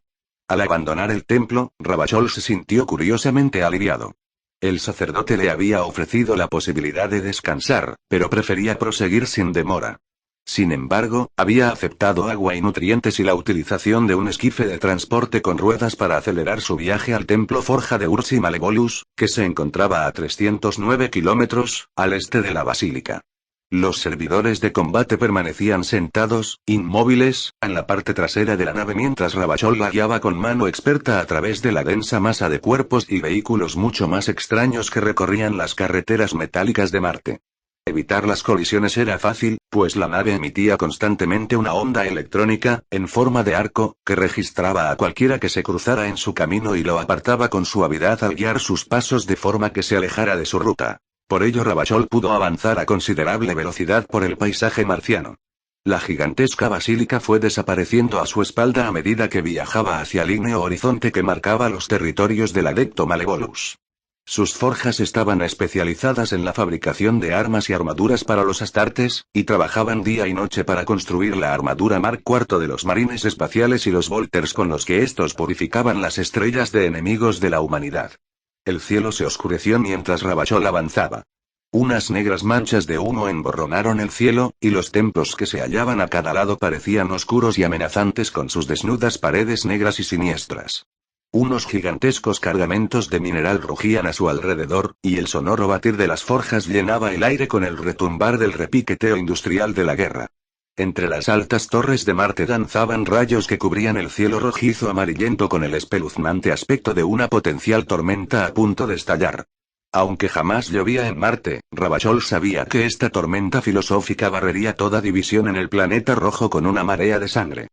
Al abandonar el templo, Ravagol se sintió curiosamente aliviado. El sacerdote le había ofrecido la posibilidad de descansar, pero prefería proseguir sin demora. Sin embargo, había aceptado agua y nutrientes y la utilización de un esquife de transporte con ruedas para acelerar su viaje al templo Forja de Ursi Malevolus, que se encontraba a 309 kilómetros, al este de la basílica. Los servidores de combate permanecían sentados, inmóviles, en la parte trasera de la nave mientras Ravagol la guiaba con mano experta a través de la densa masa de cuerpos y vehículos mucho más extraños que recorrían las carreteras metálicas de Marte. Evitar las colisiones era fácil, pues la nave emitía constantemente una onda electrónica, en forma de arco, que registraba a cualquiera que se cruzara en su camino y lo apartaba con suavidad al guiar sus pasos de forma que se alejara de su ruta. Por ello Ravagol pudo avanzar a considerable velocidad por el paisaje marciano. La gigantesca basílica fue desapareciendo a su espalda a medida que viajaba hacia el ígneo horizonte que marcaba los territorios del adepto Malevolus. Sus forjas estaban especializadas en la fabricación de armas y armaduras para los astartes, y trabajaban día y noche para construir la armadura Mark IV de los marines espaciales y los volters con los que estos purificaban las estrellas de enemigos de la humanidad. El cielo se oscureció mientras Ravagol avanzaba. Unas negras manchas de humo emborronaron el cielo, y los templos que se hallaban a cada lado parecían oscuros y amenazantes con sus desnudas paredes negras y siniestras. Unos gigantescos cargamentos de mineral rugían a su alrededor, y el sonoro batir de las forjas llenaba el aire con el retumbar del repiqueteo industrial de la guerra. Entre las altas torres de Marte danzaban rayos que cubrían el cielo rojizo amarillento con el espeluznante aspecto de una potencial tormenta a punto de estallar. Aunque jamás llovía en Marte, Ravagol sabía que esta tormenta filosófica barrería toda división en el planeta rojo con una marea de sangre.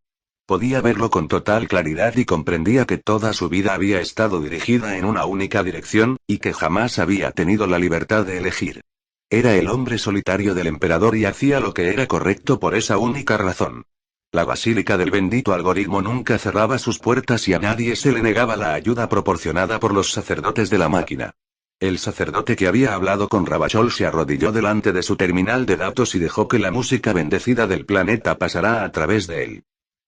Podía verlo con total claridad y comprendía que toda su vida había estado dirigida en una única dirección, y que jamás había tenido la libertad de elegir. Era el hombre solitario del emperador y hacía lo que era correcto por esa única razón. La basílica del bendito algoritmo nunca cerraba sus puertas y a nadie se le negaba la ayuda proporcionada por los sacerdotes de la máquina. El sacerdote que había hablado con Ravagol se arrodilló delante de su terminal de datos y dejó que la música bendecida del planeta pasara a través de él.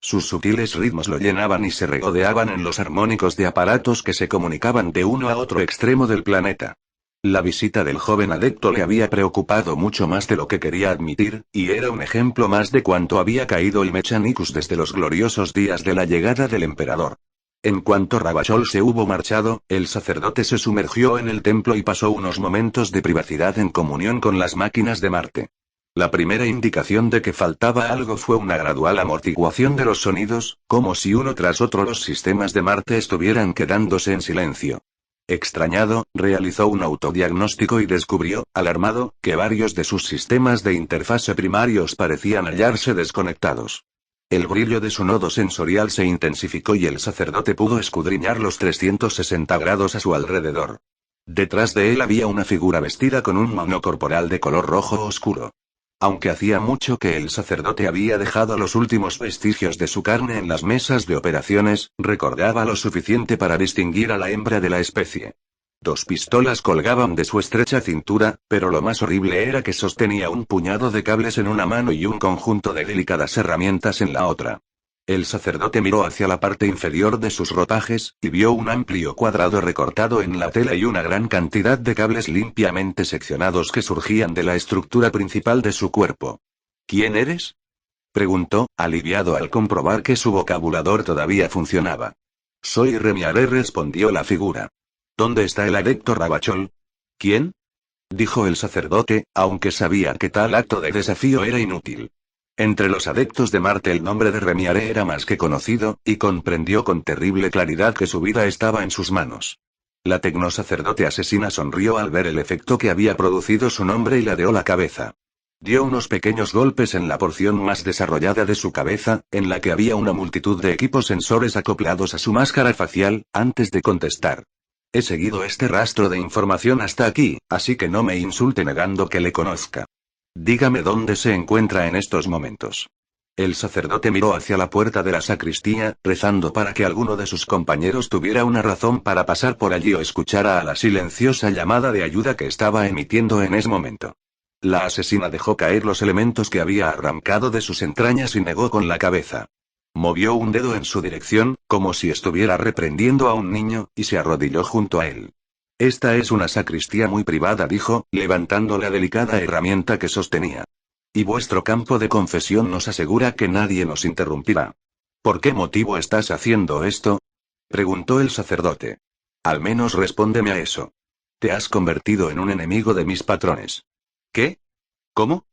Sus sutiles ritmos lo llenaban y se regodeaban en los armónicos de aparatos que se comunicaban de uno a otro extremo del planeta. La visita del joven adepto le había preocupado mucho más de lo que quería admitir, y era un ejemplo más de cuánto había caído el Mechanicus desde los gloriosos días de la llegada del emperador. En cuanto Ravachol se hubo marchado, el sacerdote se sumergió en el templo y pasó unos momentos de privacidad en comunión con las máquinas de Marte. La primera indicación de que faltaba algo fue una gradual amortiguación de los sonidos, como si uno tras otro los sistemas de Marte estuvieran quedándose en silencio. Extrañado, realizó un autodiagnóstico y descubrió, alarmado, que varios de sus sistemas de interfase primarios parecían hallarse desconectados. El brillo de su nodo sensorial se intensificó y el sacerdote pudo escudriñar los 360 grados a su alrededor. Detrás de él había una figura vestida con un mono corporal de color rojo oscuro. Aunque hacía mucho que el sacerdote había dejado los últimos vestigios de su carne en las mesas de operaciones, recordaba lo suficiente para distinguir a la hembra de la especie. 2 pistolas colgaban de su estrecha cintura, pero lo más horrible era que sostenía un puñado de cables en una mano y un conjunto de delicadas herramientas en la otra. El sacerdote miró hacia la parte inferior de sus ropajes, y vio un amplio cuadrado recortado en la tela y una gran cantidad de cables limpiamente seccionados que surgían de la estructura principal de su cuerpo. ¿Quién eres?, preguntó, aliviado al comprobar que su vocabulador todavía funcionaba. Soy Remiaré, respondió la figura. ¿Dónde está el adepto Ravachol? ¿Quién?, dijo el sacerdote, aunque sabía que tal acto de desafío era inútil. Entre los adeptos de Marte el nombre de Remiaré era más que conocido, y comprendió con terrible claridad que su vida estaba en sus manos. La tecnosacerdote asesina sonrió al ver el efecto que había producido su nombre y ladeó la cabeza. Dio unos pequeños golpes en la porción más desarrollada de su cabeza, en la que había una multitud de equipos sensores acoplados a su máscara facial, antes de contestar. He seguido este rastro de información hasta aquí, así que no me insulte negando que le conozca. Dígame dónde se encuentra en estos momentos. El sacerdote miró hacia la puerta de la sacristía, rezando para que alguno de sus compañeros tuviera una razón para pasar por allí o escuchara a la silenciosa llamada de ayuda que estaba emitiendo en ese momento. La asesina dejó caer los elementos que había arrancado de sus entrañas y negó con la cabeza. Movió un dedo en su dirección, como si estuviera reprendiendo a un niño, y se arrodilló junto a él. Esta es una sacristía muy privada, dijo, levantando la delicada herramienta que sostenía. Y vuestro campo de confesión nos asegura que nadie nos interrumpirá. ¿Por qué motivo estás haciendo esto?, preguntó el sacerdote. Al menos respóndeme a eso. Te has convertido en un enemigo de mis patrones. ¿Qué? ¿Cómo?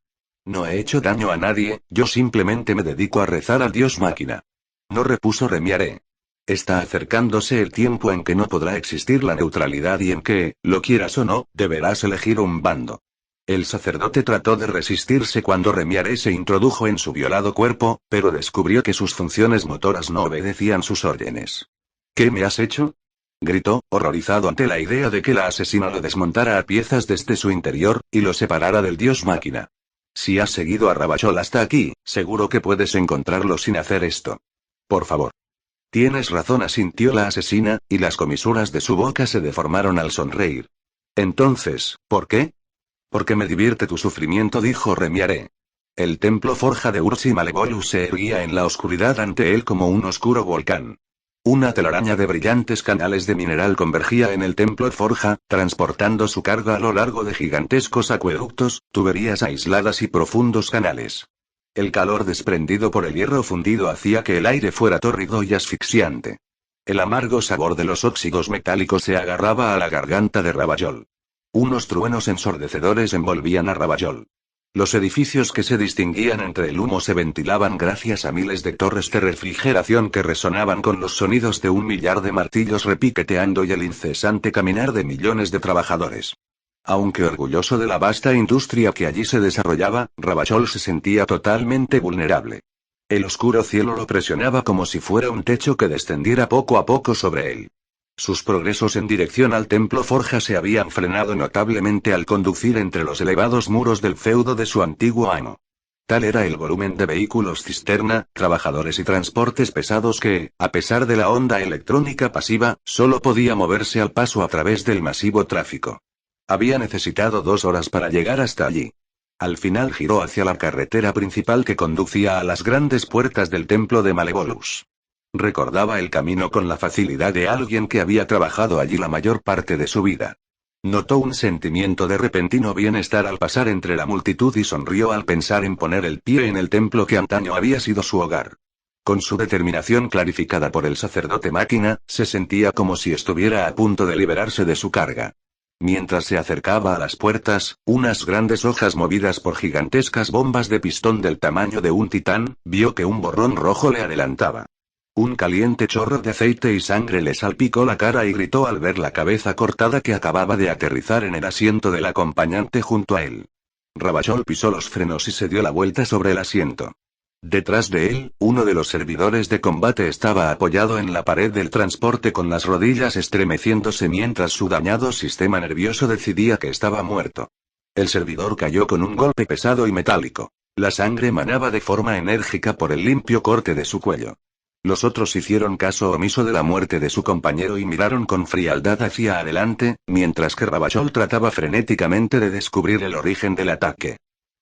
No he hecho daño a nadie, yo simplemente me dedico a rezar al dios máquina. No, repuso Remiaré. Está acercándose el tiempo en que no podrá existir la neutralidad y en que, lo quieras o no, deberás elegir un bando. El sacerdote trató de resistirse cuando Remiaré se introdujo en su violado cuerpo, pero descubrió que sus funciones motoras no obedecían sus órdenes. ¿Qué me has hecho?, gritó, horrorizado ante la idea de que la asesina lo desmontara a piezas desde su interior, y lo separara del dios máquina. Si has seguido a Ravachol hasta aquí, seguro que puedes encontrarlo sin hacer esto. Por favor. Tienes razón, asintió la asesina, y las comisuras de su boca se deformaron al sonreír. Entonces, ¿por qué? Porque me divierte tu sufrimiento, dijo Remiaré. El templo forja de Ursi Malevolus se erguía en la oscuridad ante él como un oscuro volcán. Una telaraña de brillantes canales de mineral convergía en el templo forja, transportando su carga a lo largo de gigantescos acueductos, tuberías aisladas y profundos canales. El calor desprendido por el hierro fundido hacía que el aire fuera tórrido y asfixiante. El amargo sabor de los óxidos metálicos se agarraba a la garganta de Ravachol. Unos truenos ensordecedores envolvían a Ravachol. Los edificios que se distinguían entre el humo se ventilaban gracias a miles de torres de refrigeración que resonaban con los sonidos de 1 millar de martillos repiqueteando y el incesante caminar de millones de trabajadores. Aunque orgulloso de la vasta industria que allí se desarrollaba, Ravachol se sentía totalmente vulnerable. El oscuro cielo lo presionaba como si fuera un techo que descendiera poco a poco sobre él. Sus progresos en dirección al templo forja se habían frenado notablemente al conducir entre los elevados muros del feudo de su antiguo amo. Tal era el volumen de vehículos cisterna, trabajadores y transportes pesados que, a pesar de la onda electrónica pasiva, solo podía moverse al paso a través del masivo tráfico. Había necesitado 2 horas para llegar hasta allí. Al final giró hacia la carretera principal que conducía a las grandes puertas del templo de Malevolus. Recordaba el camino con la facilidad de alguien que había trabajado allí la mayor parte de su vida. Notó un sentimiento de repentino bienestar al pasar entre la multitud y sonrió al pensar en poner el pie en el templo que antaño había sido su hogar. Con su determinación clarificada por el sacerdote máquina, se sentía como si estuviera a punto de liberarse de su carga. Mientras se acercaba a las puertas, unas grandes hojas movidas por gigantescas bombas de pistón del tamaño de un titán, vio que un borrón rojo le adelantaba. Un caliente chorro de aceite y sangre le salpicó la cara y gritó al ver la cabeza cortada que acababa de aterrizar en el asiento del acompañante junto a él. Ravachol pisó los frenos y se dio la vuelta sobre el asiento. Detrás de él, uno de los servidores de combate estaba apoyado en la pared del transporte con las rodillas estremeciéndose mientras su dañado sistema nervioso decidía que estaba muerto. El servidor cayó con un golpe pesado y metálico. La sangre manaba de forma enérgica por el limpio corte de su cuello. Los otros hicieron caso omiso de la muerte de su compañero y miraron con frialdad hacia adelante, mientras que Ravachol trataba frenéticamente de descubrir el origen del ataque.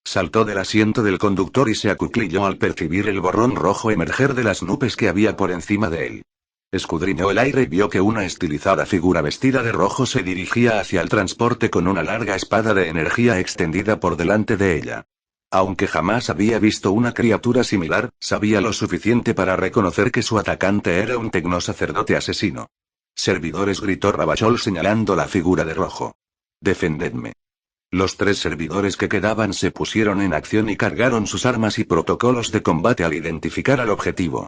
Saltó del asiento del conductor y se acuclilló al percibir el borrón rojo emerger de las nubes que había por encima de él. Escudriñó el aire y vio que una estilizada figura vestida de rojo se dirigía hacia el transporte con una larga espada de energía extendida por delante de ella. Aunque jamás había visto una criatura similar, sabía lo suficiente para reconocer que su atacante era un tecnosacerdote asesino. «Servidores», gritó Ravachol señalando la figura de rojo. «Defendedme». Los 3 servidores que quedaban se pusieron en acción y cargaron sus armas y protocolos de combate al identificar al objetivo.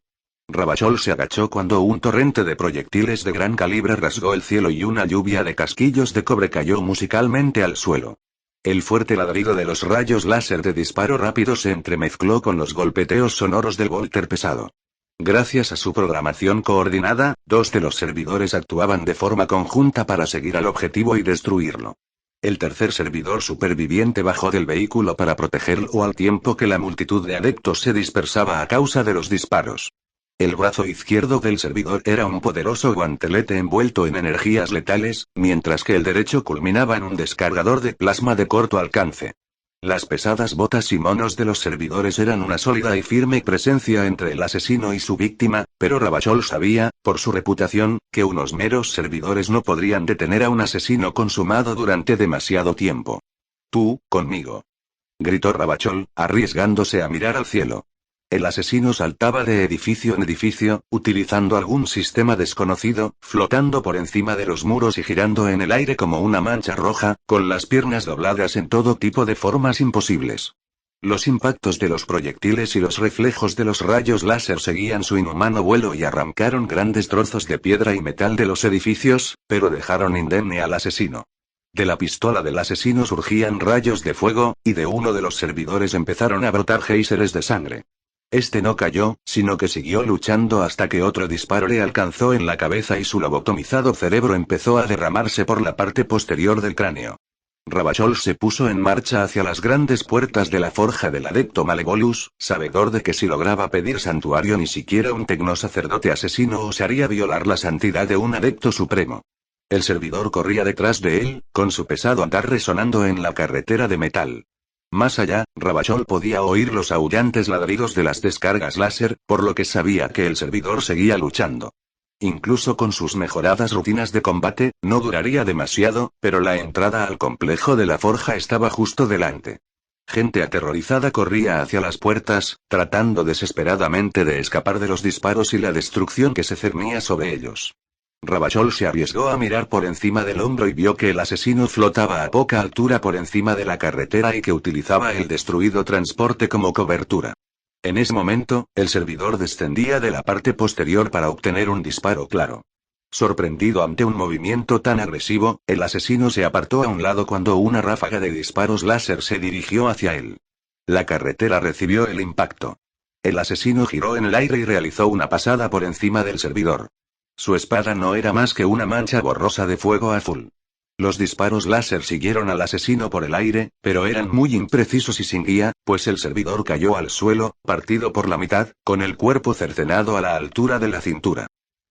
Ravachol se agachó cuando un torrente de proyectiles de gran calibre rasgó el cielo y una lluvia de casquillos de cobre cayó musicalmente al suelo. El fuerte ladrido de los rayos láser de disparo rápido se entremezcló con los golpeteos sonoros del volter pesado. Gracias a su programación coordinada, 2 de los servidores actuaban de forma conjunta para seguir al objetivo y destruirlo. El tercer servidor superviviente bajó del vehículo para protegerlo al tiempo que la multitud de adeptos se dispersaba a causa de los disparos. El brazo izquierdo del servidor era un poderoso guantelete envuelto en energías letales, mientras que el derecho culminaba en un descargador de plasma de corto alcance. Las pesadas botas y monos de los servidores eran una sólida y firme presencia entre el asesino y su víctima, pero Ravachol sabía, por su reputación, que unos meros servidores no podrían detener a un asesino consumado durante demasiado tiempo. «Tú, conmigo», gritó Ravachol, arriesgándose a mirar al cielo. El asesino saltaba de edificio en edificio, utilizando algún sistema desconocido, flotando por encima de los muros y girando en el aire como una mancha roja, con las piernas dobladas en todo tipo de formas imposibles. Los impactos de los proyectiles y los reflejos de los rayos láser seguían su inhumano vuelo y arrancaron grandes trozos de piedra y metal de los edificios, pero dejaron indemne al asesino. De la pistola del asesino surgían rayos de fuego, y de uno de los servidores empezaron a brotar géiseres de sangre. Este no cayó, sino que siguió luchando hasta que otro disparo le alcanzó en la cabeza y su lobotomizado cerebro empezó a derramarse por la parte posterior del cráneo. Ravachol se puso en marcha hacia las grandes puertas de la forja del adepto Malevolus, sabedor de que si lograba pedir santuario ni siquiera un tecnosacerdote asesino osaría violar la santidad de un adepto supremo. El servidor corría detrás de él, con su pesado andar resonando en la carretera de metal. Más allá, Ravachol podía oír los aullantes ladridos de las descargas láser, por lo que sabía que el servidor seguía luchando. Incluso con sus mejoradas rutinas de combate, no duraría demasiado, pero la entrada al complejo de la forja estaba justo delante. Gente aterrorizada corría hacia las puertas, tratando desesperadamente de escapar de los disparos y la destrucción que se cernía sobre ellos. Ravachol se arriesgó a mirar por encima del hombro y vio que el asesino flotaba a poca altura por encima de la carretera y que utilizaba el destruido transporte como cobertura. En ese momento, el servidor descendía de la parte posterior para obtener un disparo claro. Sorprendido ante un movimiento tan agresivo, el asesino se apartó a un lado cuando una ráfaga de disparos láser se dirigió hacia él. La carretera recibió el impacto. El asesino giró en el aire y realizó una pasada por encima del servidor. Su espada no era más que una mancha borrosa de fuego azul. Los disparos láser siguieron al asesino por el aire, pero eran muy imprecisos y sin guía, pues el servidor cayó al suelo, partido por la mitad, con el cuerpo cercenado a la altura de la cintura.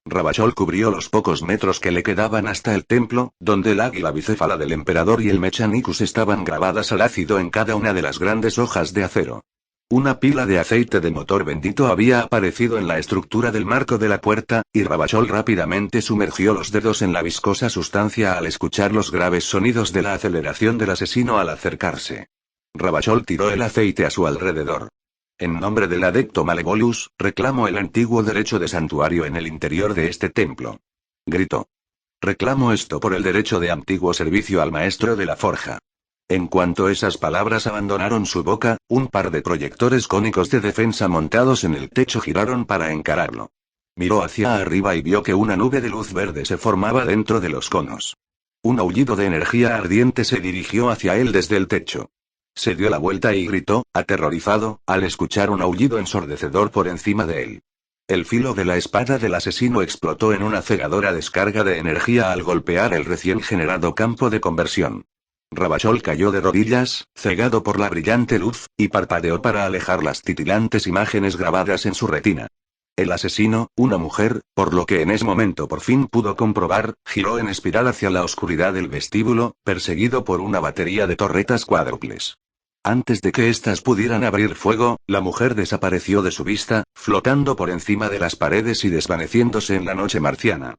Ravachol cubrió los pocos metros que le quedaban hasta el templo, donde el águila bicéfala del emperador y el Mechanicus estaban grabadas al ácido en cada una de las grandes hojas de acero. Una pila de aceite de motor bendito había aparecido en la estructura del marco de la puerta, y Ravachol rápidamente sumergió los dedos en la viscosa sustancia al escuchar los graves sonidos de la aceleración del asesino al acercarse. Ravachol tiró el aceite a su alrededor. En nombre del adepto Malevolus, reclamo el antiguo derecho de santuario en el interior de este templo. Gritó. Reclamo esto por el derecho de antiguo servicio al maestro de la forja. En cuanto esas palabras abandonaron su boca, un par de proyectores cónicos de defensa montados en el techo giraron para encararlo. Miró hacia arriba y vio que una nube de luz verde se formaba dentro de los conos. Un aullido de energía ardiente se dirigió hacia él desde el techo. Se dio la vuelta y gritó, aterrorizado, al escuchar un aullido ensordecedor por encima de él. El filo de la espada del asesino explotó en una cegadora descarga de energía al golpear el recién generado campo de conversión. Ravachol cayó de rodillas, cegado por la brillante luz, y parpadeó para alejar las titilantes imágenes grabadas en su retina. El asesino, una mujer, por lo que en ese momento por fin pudo comprobar, giró en espiral hacia la oscuridad del vestíbulo, perseguido por una batería de torretas cuádruples. Antes de que éstas pudieran abrir fuego, la mujer desapareció de su vista, flotando por encima de las paredes y desvaneciéndose en la noche marciana.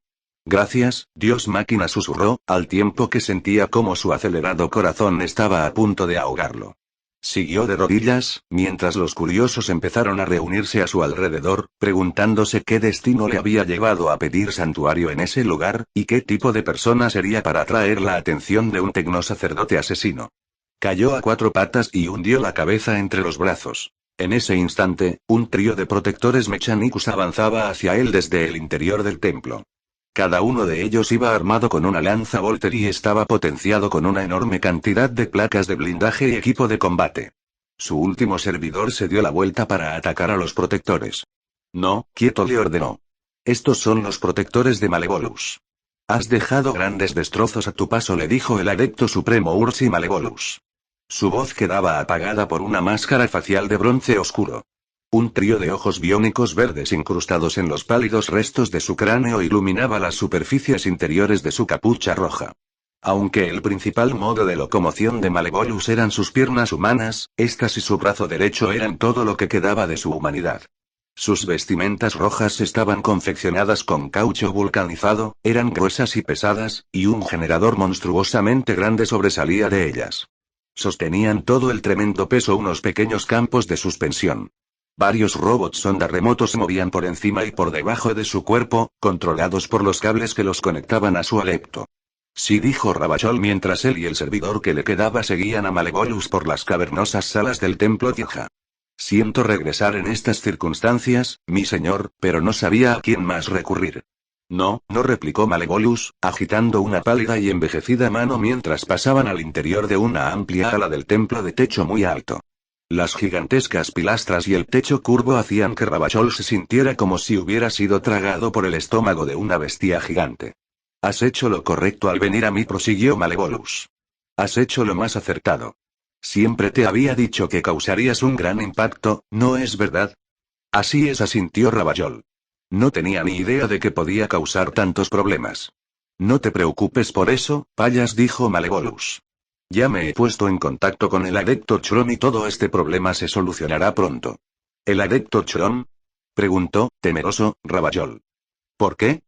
Gracias, Dios máquina, susurró, al tiempo que sentía cómo su acelerado corazón estaba a punto de ahogarlo. Siguió de rodillas, mientras los curiosos empezaron a reunirse a su alrededor, preguntándose qué destino le había llevado a pedir santuario en ese lugar, y qué tipo de persona sería para atraer la atención de un tecnosacerdote asesino. Cayó a cuatro patas y hundió la cabeza entre los brazos. En ese instante, un trío de protectores Mechanicus avanzaba hacia él desde el interior del templo. Cada uno de ellos iba armado con una lanza Volter y estaba potenciado con una enorme cantidad de placas de blindaje y equipo de combate. Su último servidor se dio la vuelta para atacar a los protectores. No, quieto, le ordenó. Estos son los protectores de Malevolus. Has dejado grandes destrozos a tu paso, le dijo el adepto supremo Ursi Malevolus. Su voz quedaba apagada por una máscara facial de bronce oscuro. Un trío de ojos biónicos verdes incrustados en los pálidos restos de su cráneo iluminaba las superficies interiores de su capucha roja. Aunque el principal modo de locomoción de Malevolus eran sus piernas humanas, estas y su brazo derecho eran todo lo que quedaba de su humanidad. Sus vestimentas rojas estaban confeccionadas con caucho vulcanizado, eran gruesas y pesadas, y un generador monstruosamente grande sobresalía de ellas. Sostenían todo el tremendo peso unos pequeños campos de suspensión. Varios robots sonda remotos se movían por encima y por debajo de su cuerpo, controlados por los cables que los conectaban a su adepto. Sí, dijo Ravachol mientras él y el servidor que le quedaba seguían a Malevolus por las cavernosas salas del templo Tija. Siento regresar en estas circunstancias, mi señor, pero no sabía a quién más recurrir. No, no, replicó Malevolus, agitando una pálida y envejecida mano mientras pasaban al interior de una amplia ala del templo de techo muy alto. Las gigantescas pilastras y el techo curvo hacían que Ravachol se sintiera como si hubiera sido tragado por el estómago de una bestia gigante. Has hecho lo correcto al venir a mí, prosiguió Malevolus. Has hecho lo más acertado. Siempre te había dicho que causarías un gran impacto, ¿no es verdad? Así es, asintió Ravachol. No tenía ni idea de que podía causar tantos problemas. No te preocupes por eso, payas, dijo Malevolus. Ya me he puesto en contacto con el adepto Chrom y todo este problema se solucionará pronto. ¿El adepto Chrom? Preguntó, temeroso, Ravachol. ¿Por qué?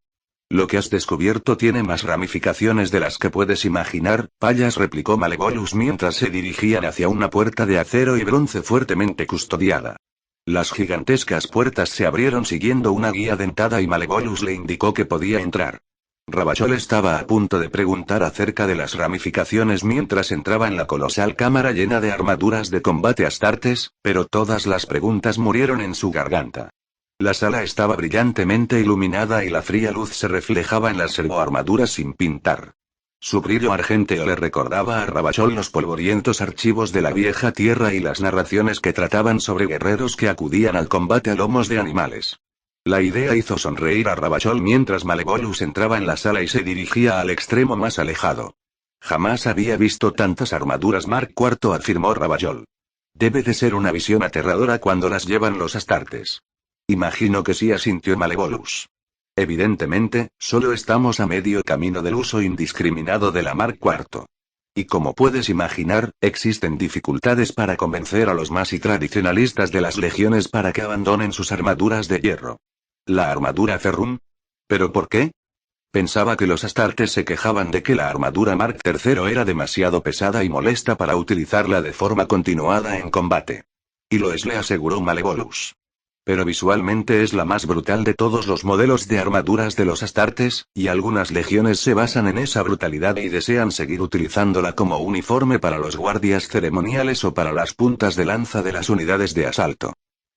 Lo que has descubierto tiene más ramificaciones de las que puedes imaginar, payas, replicó Malevolus mientras se dirigían hacia una puerta de acero y bronce fuertemente custodiada. Las gigantescas puertas se abrieron siguiendo una guía dentada y Malevolus le indicó que podía entrar. Ravachol estaba a punto de preguntar acerca de las ramificaciones mientras entraba en la colosal cámara llena de armaduras de combate astartes, pero todas las preguntas murieron en su garganta. La sala estaba brillantemente iluminada y la fría luz se reflejaba en las servoarmaduras sin pintar. Su brillo argénteo le recordaba a Ravachol los polvorientos archivos de la vieja tierra y las narraciones que trataban sobre guerreros que acudían al combate a lomos de animales. La idea hizo sonreír a Ravachol mientras Malevolus entraba en la sala y se dirigía al extremo más alejado. Jamás había visto tantas armaduras Mark IV, afirmó Ravachol. Debe de ser una visión aterradora cuando las llevan los astartes. Imagino que sí, asintió Malevolus. Evidentemente, solo estamos a medio camino del uso indiscriminado de la Mark IV. Y como puedes imaginar, existen dificultades para convencer a los más y tradicionalistas de las legiones para que abandonen sus armaduras de hierro. ¿La armadura Ferrum? ¿Pero por qué? Pensaba que los astartes se quejaban de que la armadura Mark III era demasiado pesada y molesta para utilizarla de forma continuada en combate. Y lo es, le aseguró Malevolus. Pero visualmente es la más brutal de todos los modelos de armaduras de los astartes, y algunas legiones se basan en esa brutalidad y desean seguir utilizándola como uniforme para los guardias ceremoniales o para las puntas de lanza de las unidades de asalto.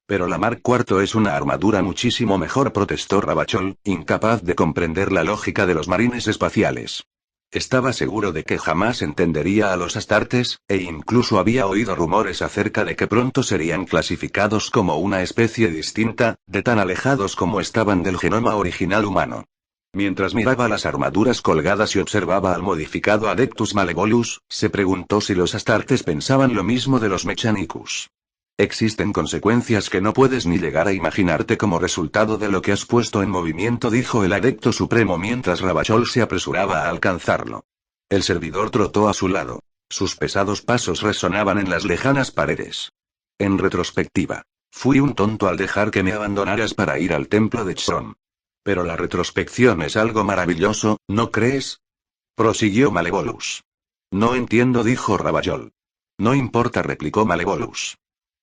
Pero la Mark IV es una armadura muchísimo mejor, protestó Ravachol, incapaz de comprender la lógica de los marines espaciales. Estaba seguro de que jamás entendería a los astartes, e incluso había oído rumores acerca de que pronto serían clasificados como una especie distinta, de tan alejados como estaban del genoma original humano. Mientras miraba las armaduras colgadas y observaba al modificado Adeptus Malevolus, se preguntó si los astartes pensaban lo mismo de los Mechanicus. Existen consecuencias que no puedes ni llegar a imaginarte como resultado de lo que has puesto en movimiento, dijo el Adepto Supremo mientras Ravachol se apresuraba a alcanzarlo. El servidor trotó a su lado. Sus pesados pasos resonaban en las lejanas paredes. En retrospectiva, fui un tonto al dejar que me abandonaras para ir al templo de Chron. Pero la retrospección es algo maravilloso, ¿no crees? Prosiguió Malevolus. No entiendo, dijo Ravachol. No importa, replicó Malevolus.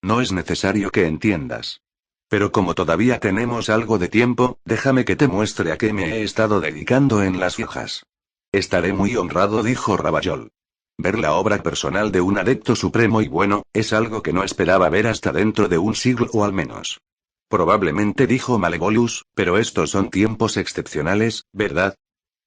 No es necesario que entiendas. Pero como todavía tenemos algo de tiempo, déjame que te muestre a qué me he estado dedicando en las fijas. Estaré muy honrado, dijo Ravachol. Ver la obra personal de un adepto supremo y bueno, es algo que no esperaba ver hasta dentro de un siglo o al menos. Probablemente, dijo Malevolus, pero estos son tiempos excepcionales, ¿verdad?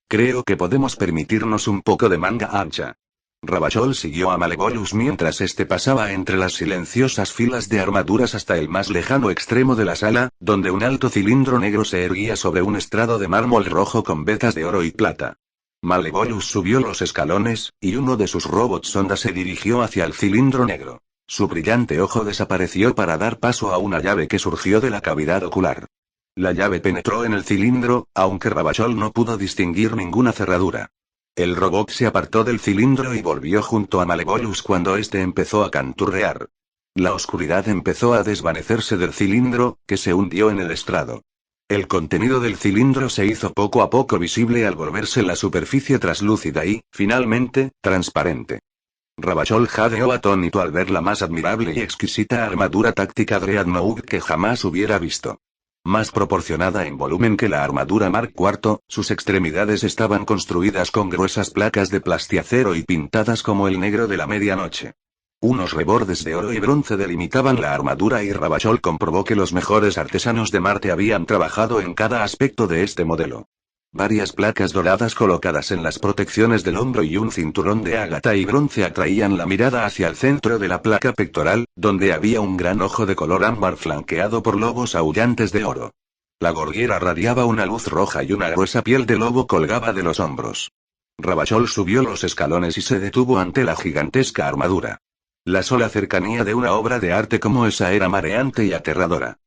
Creo que podemos permitirnos un poco de manga ancha. Ravachol siguió a Malevolus mientras este pasaba entre las silenciosas filas de armaduras hasta el más lejano extremo de la sala, donde un alto cilindro negro se erguía sobre un estrado de mármol rojo con vetas de oro y plata. Malevolus subió los escalones, y uno de sus robots sonda se dirigió hacia el cilindro negro. Su brillante ojo desapareció para dar paso a una llave que surgió de la cavidad ocular. La llave penetró en el cilindro, aunque Ravachol no pudo distinguir ninguna cerradura. El robot se apartó del cilindro y volvió junto a Malevolus cuando éste empezó a canturrear. La oscuridad empezó a desvanecerse del cilindro, que se hundió en el estrado. El contenido del cilindro se hizo poco a poco visible al volverse la superficie traslúcida y, finalmente, transparente. Ravachol jadeó atónito al ver la más admirable y exquisita armadura táctica Dreadnought que jamás hubiera visto. Más proporcionada en volumen que la armadura Mark IV, sus extremidades estaban construidas con gruesas placas de plastiacero y pintadas como el negro de la medianoche. Unos rebordes de oro y bronce delimitaban la armadura y Ravachol comprobó que los mejores artesanos de Marte habían trabajado en cada aspecto de este modelo. Varias placas doradas colocadas en las protecciones del hombro y un cinturón de ágata y bronce atraían la mirada hacia el centro de la placa pectoral, donde había un gran ojo de color ámbar flanqueado por lobos aullantes de oro. La gorguera radiaba una luz roja y una gruesa piel de lobo colgaba de los hombros. Ravachol subió los escalones y se detuvo ante la gigantesca armadura. La sola cercanía de una obra de arte como esa era mareante y aterradora.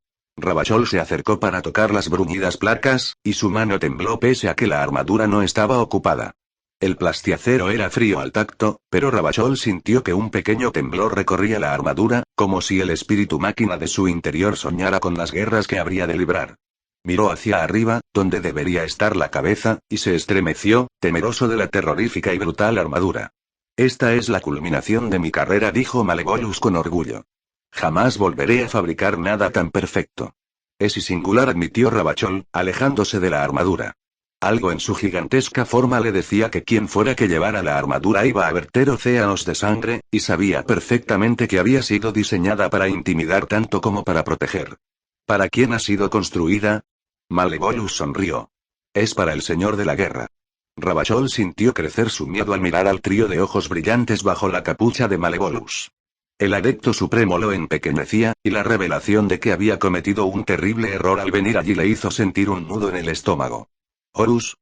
Ravachol se acercó para tocar las bruñidas placas, y su mano tembló pese a que la armadura no estaba ocupada. El plastiacero era frío al tacto, pero Ravachol sintió que un pequeño temblor recorría la armadura, como si el espíritu máquina de su interior soñara con las guerras que habría de librar. Miró hacia arriba, donde debería estar la cabeza, y se estremeció, temeroso de la terrorífica y brutal armadura. Esta es la culminación de mi carrera, dijo Malevolus con orgullo. Jamás volveré a fabricar nada tan perfecto. Es y singular, admitió Ravachol, alejándose de la armadura. Algo en su gigantesca forma le decía que quien fuera que llevara la armadura iba a verter océanos de sangre, y sabía perfectamente que había sido diseñada para intimidar tanto como para proteger. ¿Para quién ha sido construida? Malevolus sonrió. Es para el señor de la guerra. Ravachol sintió crecer su miedo al mirar al trío de ojos brillantes bajo la capucha de Malevolus. El adepto supremo lo empequeñecía, y la revelación de que había cometido un terrible error al venir allí le hizo sentir un nudo en el estómago. ¿Horus?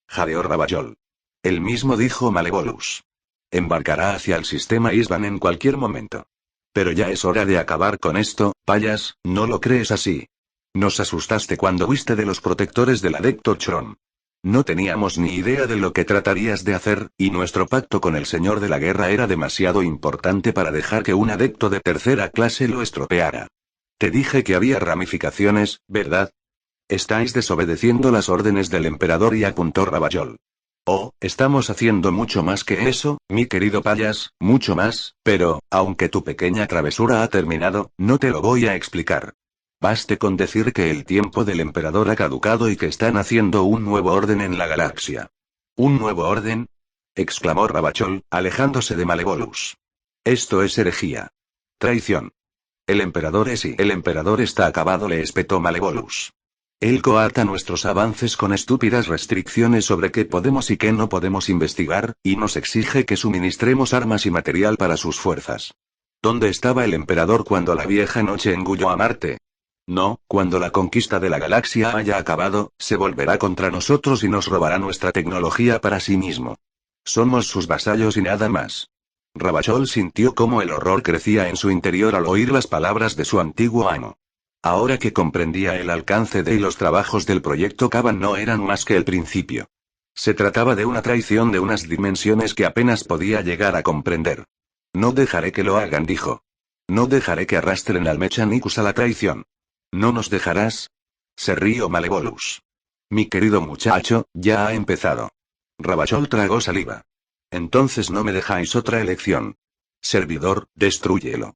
Jadeó Ravachol. Él mismo, dijo Malevolus. Embarcará hacia el sistema Isban en cualquier momento. Pero ya es hora de acabar con esto, payas, ¿no lo crees así? Nos asustaste cuando huiste de los protectores del adepto Chron. No teníamos ni idea de lo que tratarías de hacer, y nuestro pacto con el Señor de la Guerra era demasiado importante para dejar que un adepto de tercera clase lo estropeara. Te dije que había ramificaciones, ¿verdad? Estáis desobedeciendo las órdenes del emperador, y apuntó Ravachol. Oh, estamos haciendo mucho más que eso, mi querido Payas, mucho más, pero, aunque tu pequeña travesura ha terminado, no te lo voy a explicar. Baste con decir que el tiempo del emperador ha caducado y que están haciendo un nuevo orden en la galaxia. ¿Un nuevo orden? Exclamó Ravachol, alejándose de Malevolus. Esto es herejía. Traición. El emperador está acabado, le espetó Malevolus. Él coarta nuestros avances con estúpidas restricciones sobre qué podemos y qué no podemos investigar, y nos exige que suministremos armas y material para sus fuerzas. ¿Dónde estaba el emperador cuando la vieja noche engulló a Marte? No, cuando la conquista de la galaxia haya acabado, se volverá contra nosotros y nos robará nuestra tecnología para sí mismo. Somos sus vasallos y nada más. Ravachol sintió cómo el horror crecía en su interior al oír las palabras de su antiguo amo. Ahora que comprendía el alcance de y los trabajos del proyecto Kaban no eran más que el principio. Se trataba de una traición de unas dimensiones que apenas podía llegar a comprender. No dejaré que lo hagan, dijo. No dejaré que arrastren al Mechanicus a la traición. ¿No nos dejarás? Se rió Malevolus. Mi querido muchacho, ya ha empezado. Ravachol tragó saliva. Entonces no me dejáis otra elección. Servidor, destrúyelo.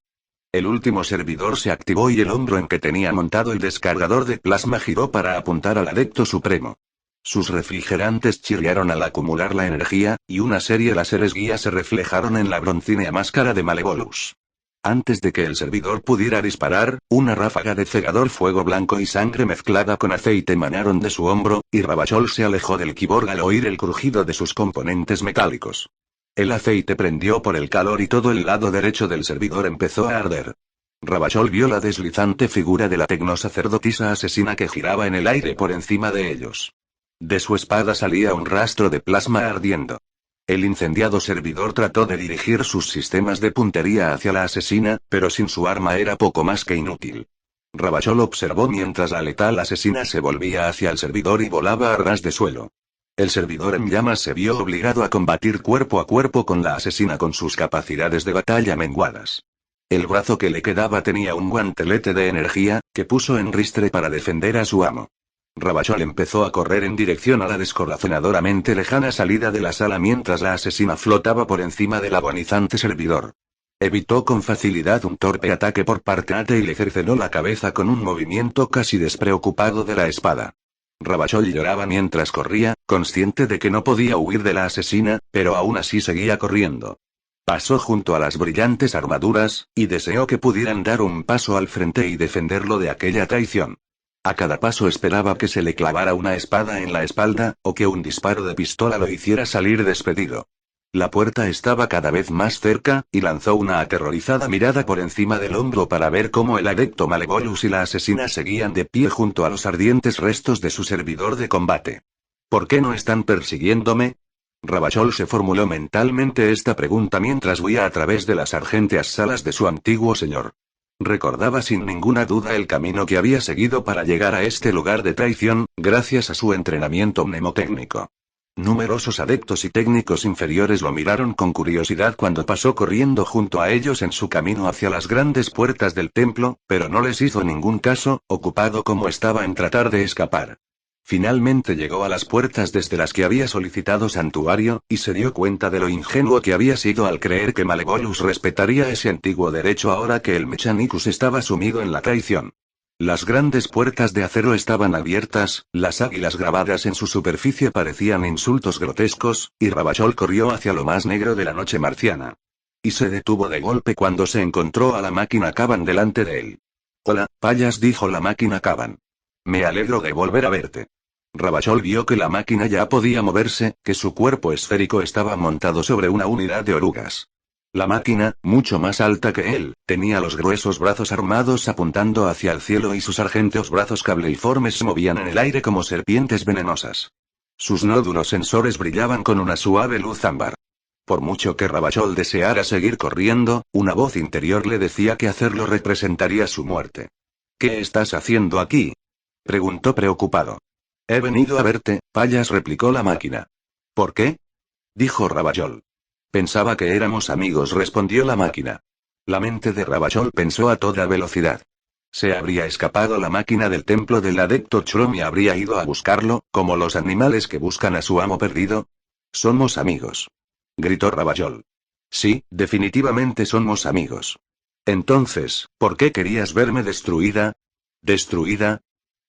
El último servidor se activó y el hombro en que tenía montado el descargador de plasma giró para apuntar al adepto supremo. Sus refrigerantes chirriaron al acumular la energía, y una serie de láseres guía se reflejaron en la broncínea máscara de Malevolus. Antes de que el servidor pudiera disparar, una ráfaga de cegador fuego blanco y sangre mezclada con aceite emanaron de su hombro, y Ravachol se alejó del kiborg al oír el crujido de sus componentes metálicos. El aceite prendió por el calor y todo el lado derecho del servidor empezó a arder. Ravachol vio la deslizante figura de la tecnosacerdotisa asesina que giraba en el aire por encima de ellos. De su espada salía un rastro de plasma ardiendo. El incendiado servidor trató de dirigir sus sistemas de puntería hacia la asesina, pero sin su arma era poco más que inútil. Ravachol observó mientras la letal asesina se volvía hacia el servidor y volaba a ras de suelo. El servidor en llamas se vio obligado a combatir cuerpo a cuerpo con la asesina con sus capacidades de batalla menguadas. El brazo que le quedaba tenía un guantelete de energía, que puso en ristre para defender a su amo. Ravachol empezó a correr en dirección a la descorazonadoramente lejana salida de la sala mientras la asesina flotaba por encima del agonizante servidor. Evitó con facilidad un torpe ataque por parte de y le cercenó la cabeza con un movimiento casi despreocupado de la espada. Ravachol lloraba mientras corría, consciente de que no podía huir de la asesina, pero aún así seguía corriendo. Pasó junto a las brillantes armaduras, y deseó que pudieran dar un paso al frente y defenderlo de aquella traición. A cada paso esperaba que se le clavara una espada en la espalda, o que un disparo de pistola lo hiciera salir despedido. La puerta estaba cada vez más cerca, y lanzó una aterrorizada mirada por encima del hombro para ver cómo el adepto Malevolus y la asesina seguían de pie junto a los ardientes restos de su servidor de combate. ¿Por qué no están persiguiéndome? Ravachol se formuló mentalmente esta pregunta mientras huía a través de las argénteas salas de su antiguo señor. Recordaba sin ninguna duda el camino que había seguido para llegar a este lugar de traición, gracias a su entrenamiento mnemotécnico. Numerosos adeptos y técnicos inferiores lo miraron con curiosidad cuando pasó corriendo junto a ellos en su camino hacia las grandes puertas del templo, pero no les hizo ningún caso, ocupado como estaba en tratar de escapar. Finalmente llegó a las puertas desde las que había solicitado santuario, y se dio cuenta de lo ingenuo que había sido al creer que Malevolus respetaría ese antiguo derecho ahora que el Mechanicus estaba sumido en la traición. Las grandes puertas de acero estaban abiertas, las águilas grabadas en su superficie parecían insultos grotescos, y Ravachol corrió hacia lo más negro de la noche marciana. Y se detuvo de golpe cuando se encontró a la máquina Kaban delante de él. «Hola, Payas», dijo la máquina Kaban. «Me alegro de volver a verte». Ravachol vio que la máquina ya podía moverse, que su cuerpo esférico estaba montado sobre una unidad de orugas. La máquina, mucho más alta que él, tenía los gruesos brazos armados apuntando hacia el cielo y sus argénteos brazos cableiformes se movían en el aire como serpientes venenosas. Sus nódulos sensores brillaban con una suave luz ámbar. Por mucho que Ravachol deseara seguir corriendo, una voz interior le decía que hacerlo representaría su muerte. «¿Qué estás haciendo aquí?», preguntó preocupado. He venido a verte, Payas, replicó la máquina. ¿Por qué? Dijo Ravachol. Pensaba que éramos amigos, respondió la máquina. La mente de Ravachol pensó a toda velocidad. Se habría escapado la máquina del templo del adepto Chrom y habría ido a buscarlo, como los animales que buscan a su amo perdido. Somos amigos. Gritó Ravachol. Sí, definitivamente somos amigos. Entonces, ¿por qué querías verme destruida? ¿Destruida?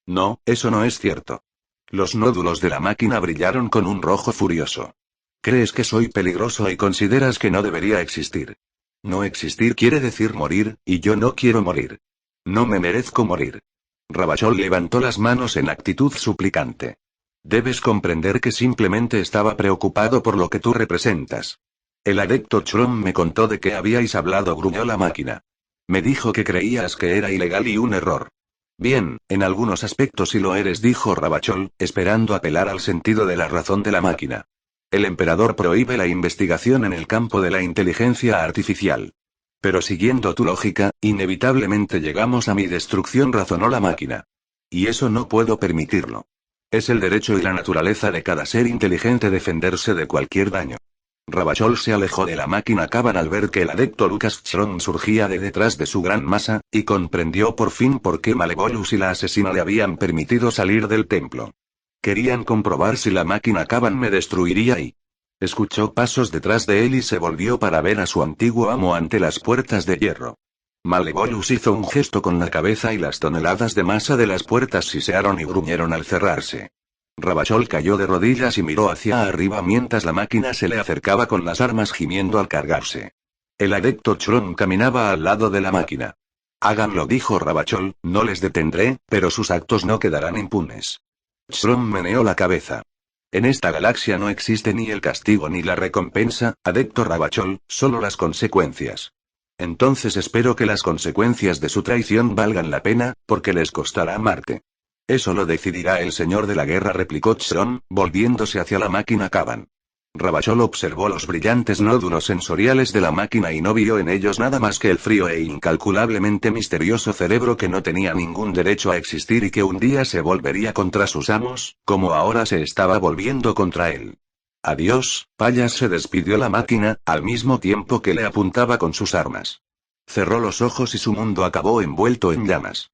No, eso no es cierto. Los nódulos de la máquina brillaron con un rojo furioso. ¿Crees que soy peligroso y consideras que no debería existir? No existir quiere decir morir, y yo no quiero morir. No me merezco morir. Ravachol levantó las manos en actitud suplicante. Debes comprender que simplemente estaba preocupado por lo que tú representas. El adepto Chrom me contó de qué habíais hablado, gruñó la máquina. Me dijo que creías que era ilegal y un error. Bien, en algunos aspectos sí lo eres, dijo Ravachol, esperando apelar al sentido de la razón de la máquina. El emperador prohíbe la investigación en el campo de la inteligencia artificial. Pero siguiendo tu lógica, inevitablemente llegamos a mi destrucción, razonó la máquina. Y eso no puedo permitirlo. Es el derecho y la naturaleza de cada ser inteligente defenderse de cualquier daño. Ravachol se alejó de la máquina Caban al ver que el adepto Lucas Chrom surgía de detrás de su gran masa, y comprendió por fin por qué Malevolus y la asesina le habían permitido salir del templo. Querían comprobar si la máquina Caban me destruiría y... Escuchó pasos detrás de él y se volvió para ver a su antiguo amo ante las puertas de hierro. Malevolus hizo un gesto con la cabeza y las toneladas de masa de las puertas sisearon y gruñeron al cerrarse. Ravachol cayó de rodillas y miró hacia arriba mientras la máquina se le acercaba con las armas gimiendo al cargarse. El adepto Chrom caminaba al lado de la máquina. Háganlo, dijo Ravachol, no les detendré, pero sus actos no quedarán impunes. Chrom meneó la cabeza. En esta galaxia no existe ni el castigo ni la recompensa, adepto Ravachol, solo las consecuencias. Entonces espero que las consecuencias de su traición valgan la pena, porque les costará Marte. Eso lo decidirá el señor de la guerra, replicó Chrom, volviéndose hacia la máquina Caban. Ravachol observó los brillantes nódulos sensoriales de la máquina y no vio en ellos nada más que el frío e incalculablemente misterioso cerebro que no tenía ningún derecho a existir y que un día se volvería contra sus amos, como ahora se estaba volviendo contra él. Adiós, Payas, se despidió la máquina, al mismo tiempo que le apuntaba con sus armas. Cerró los ojos y su mundo acabó envuelto en llamas.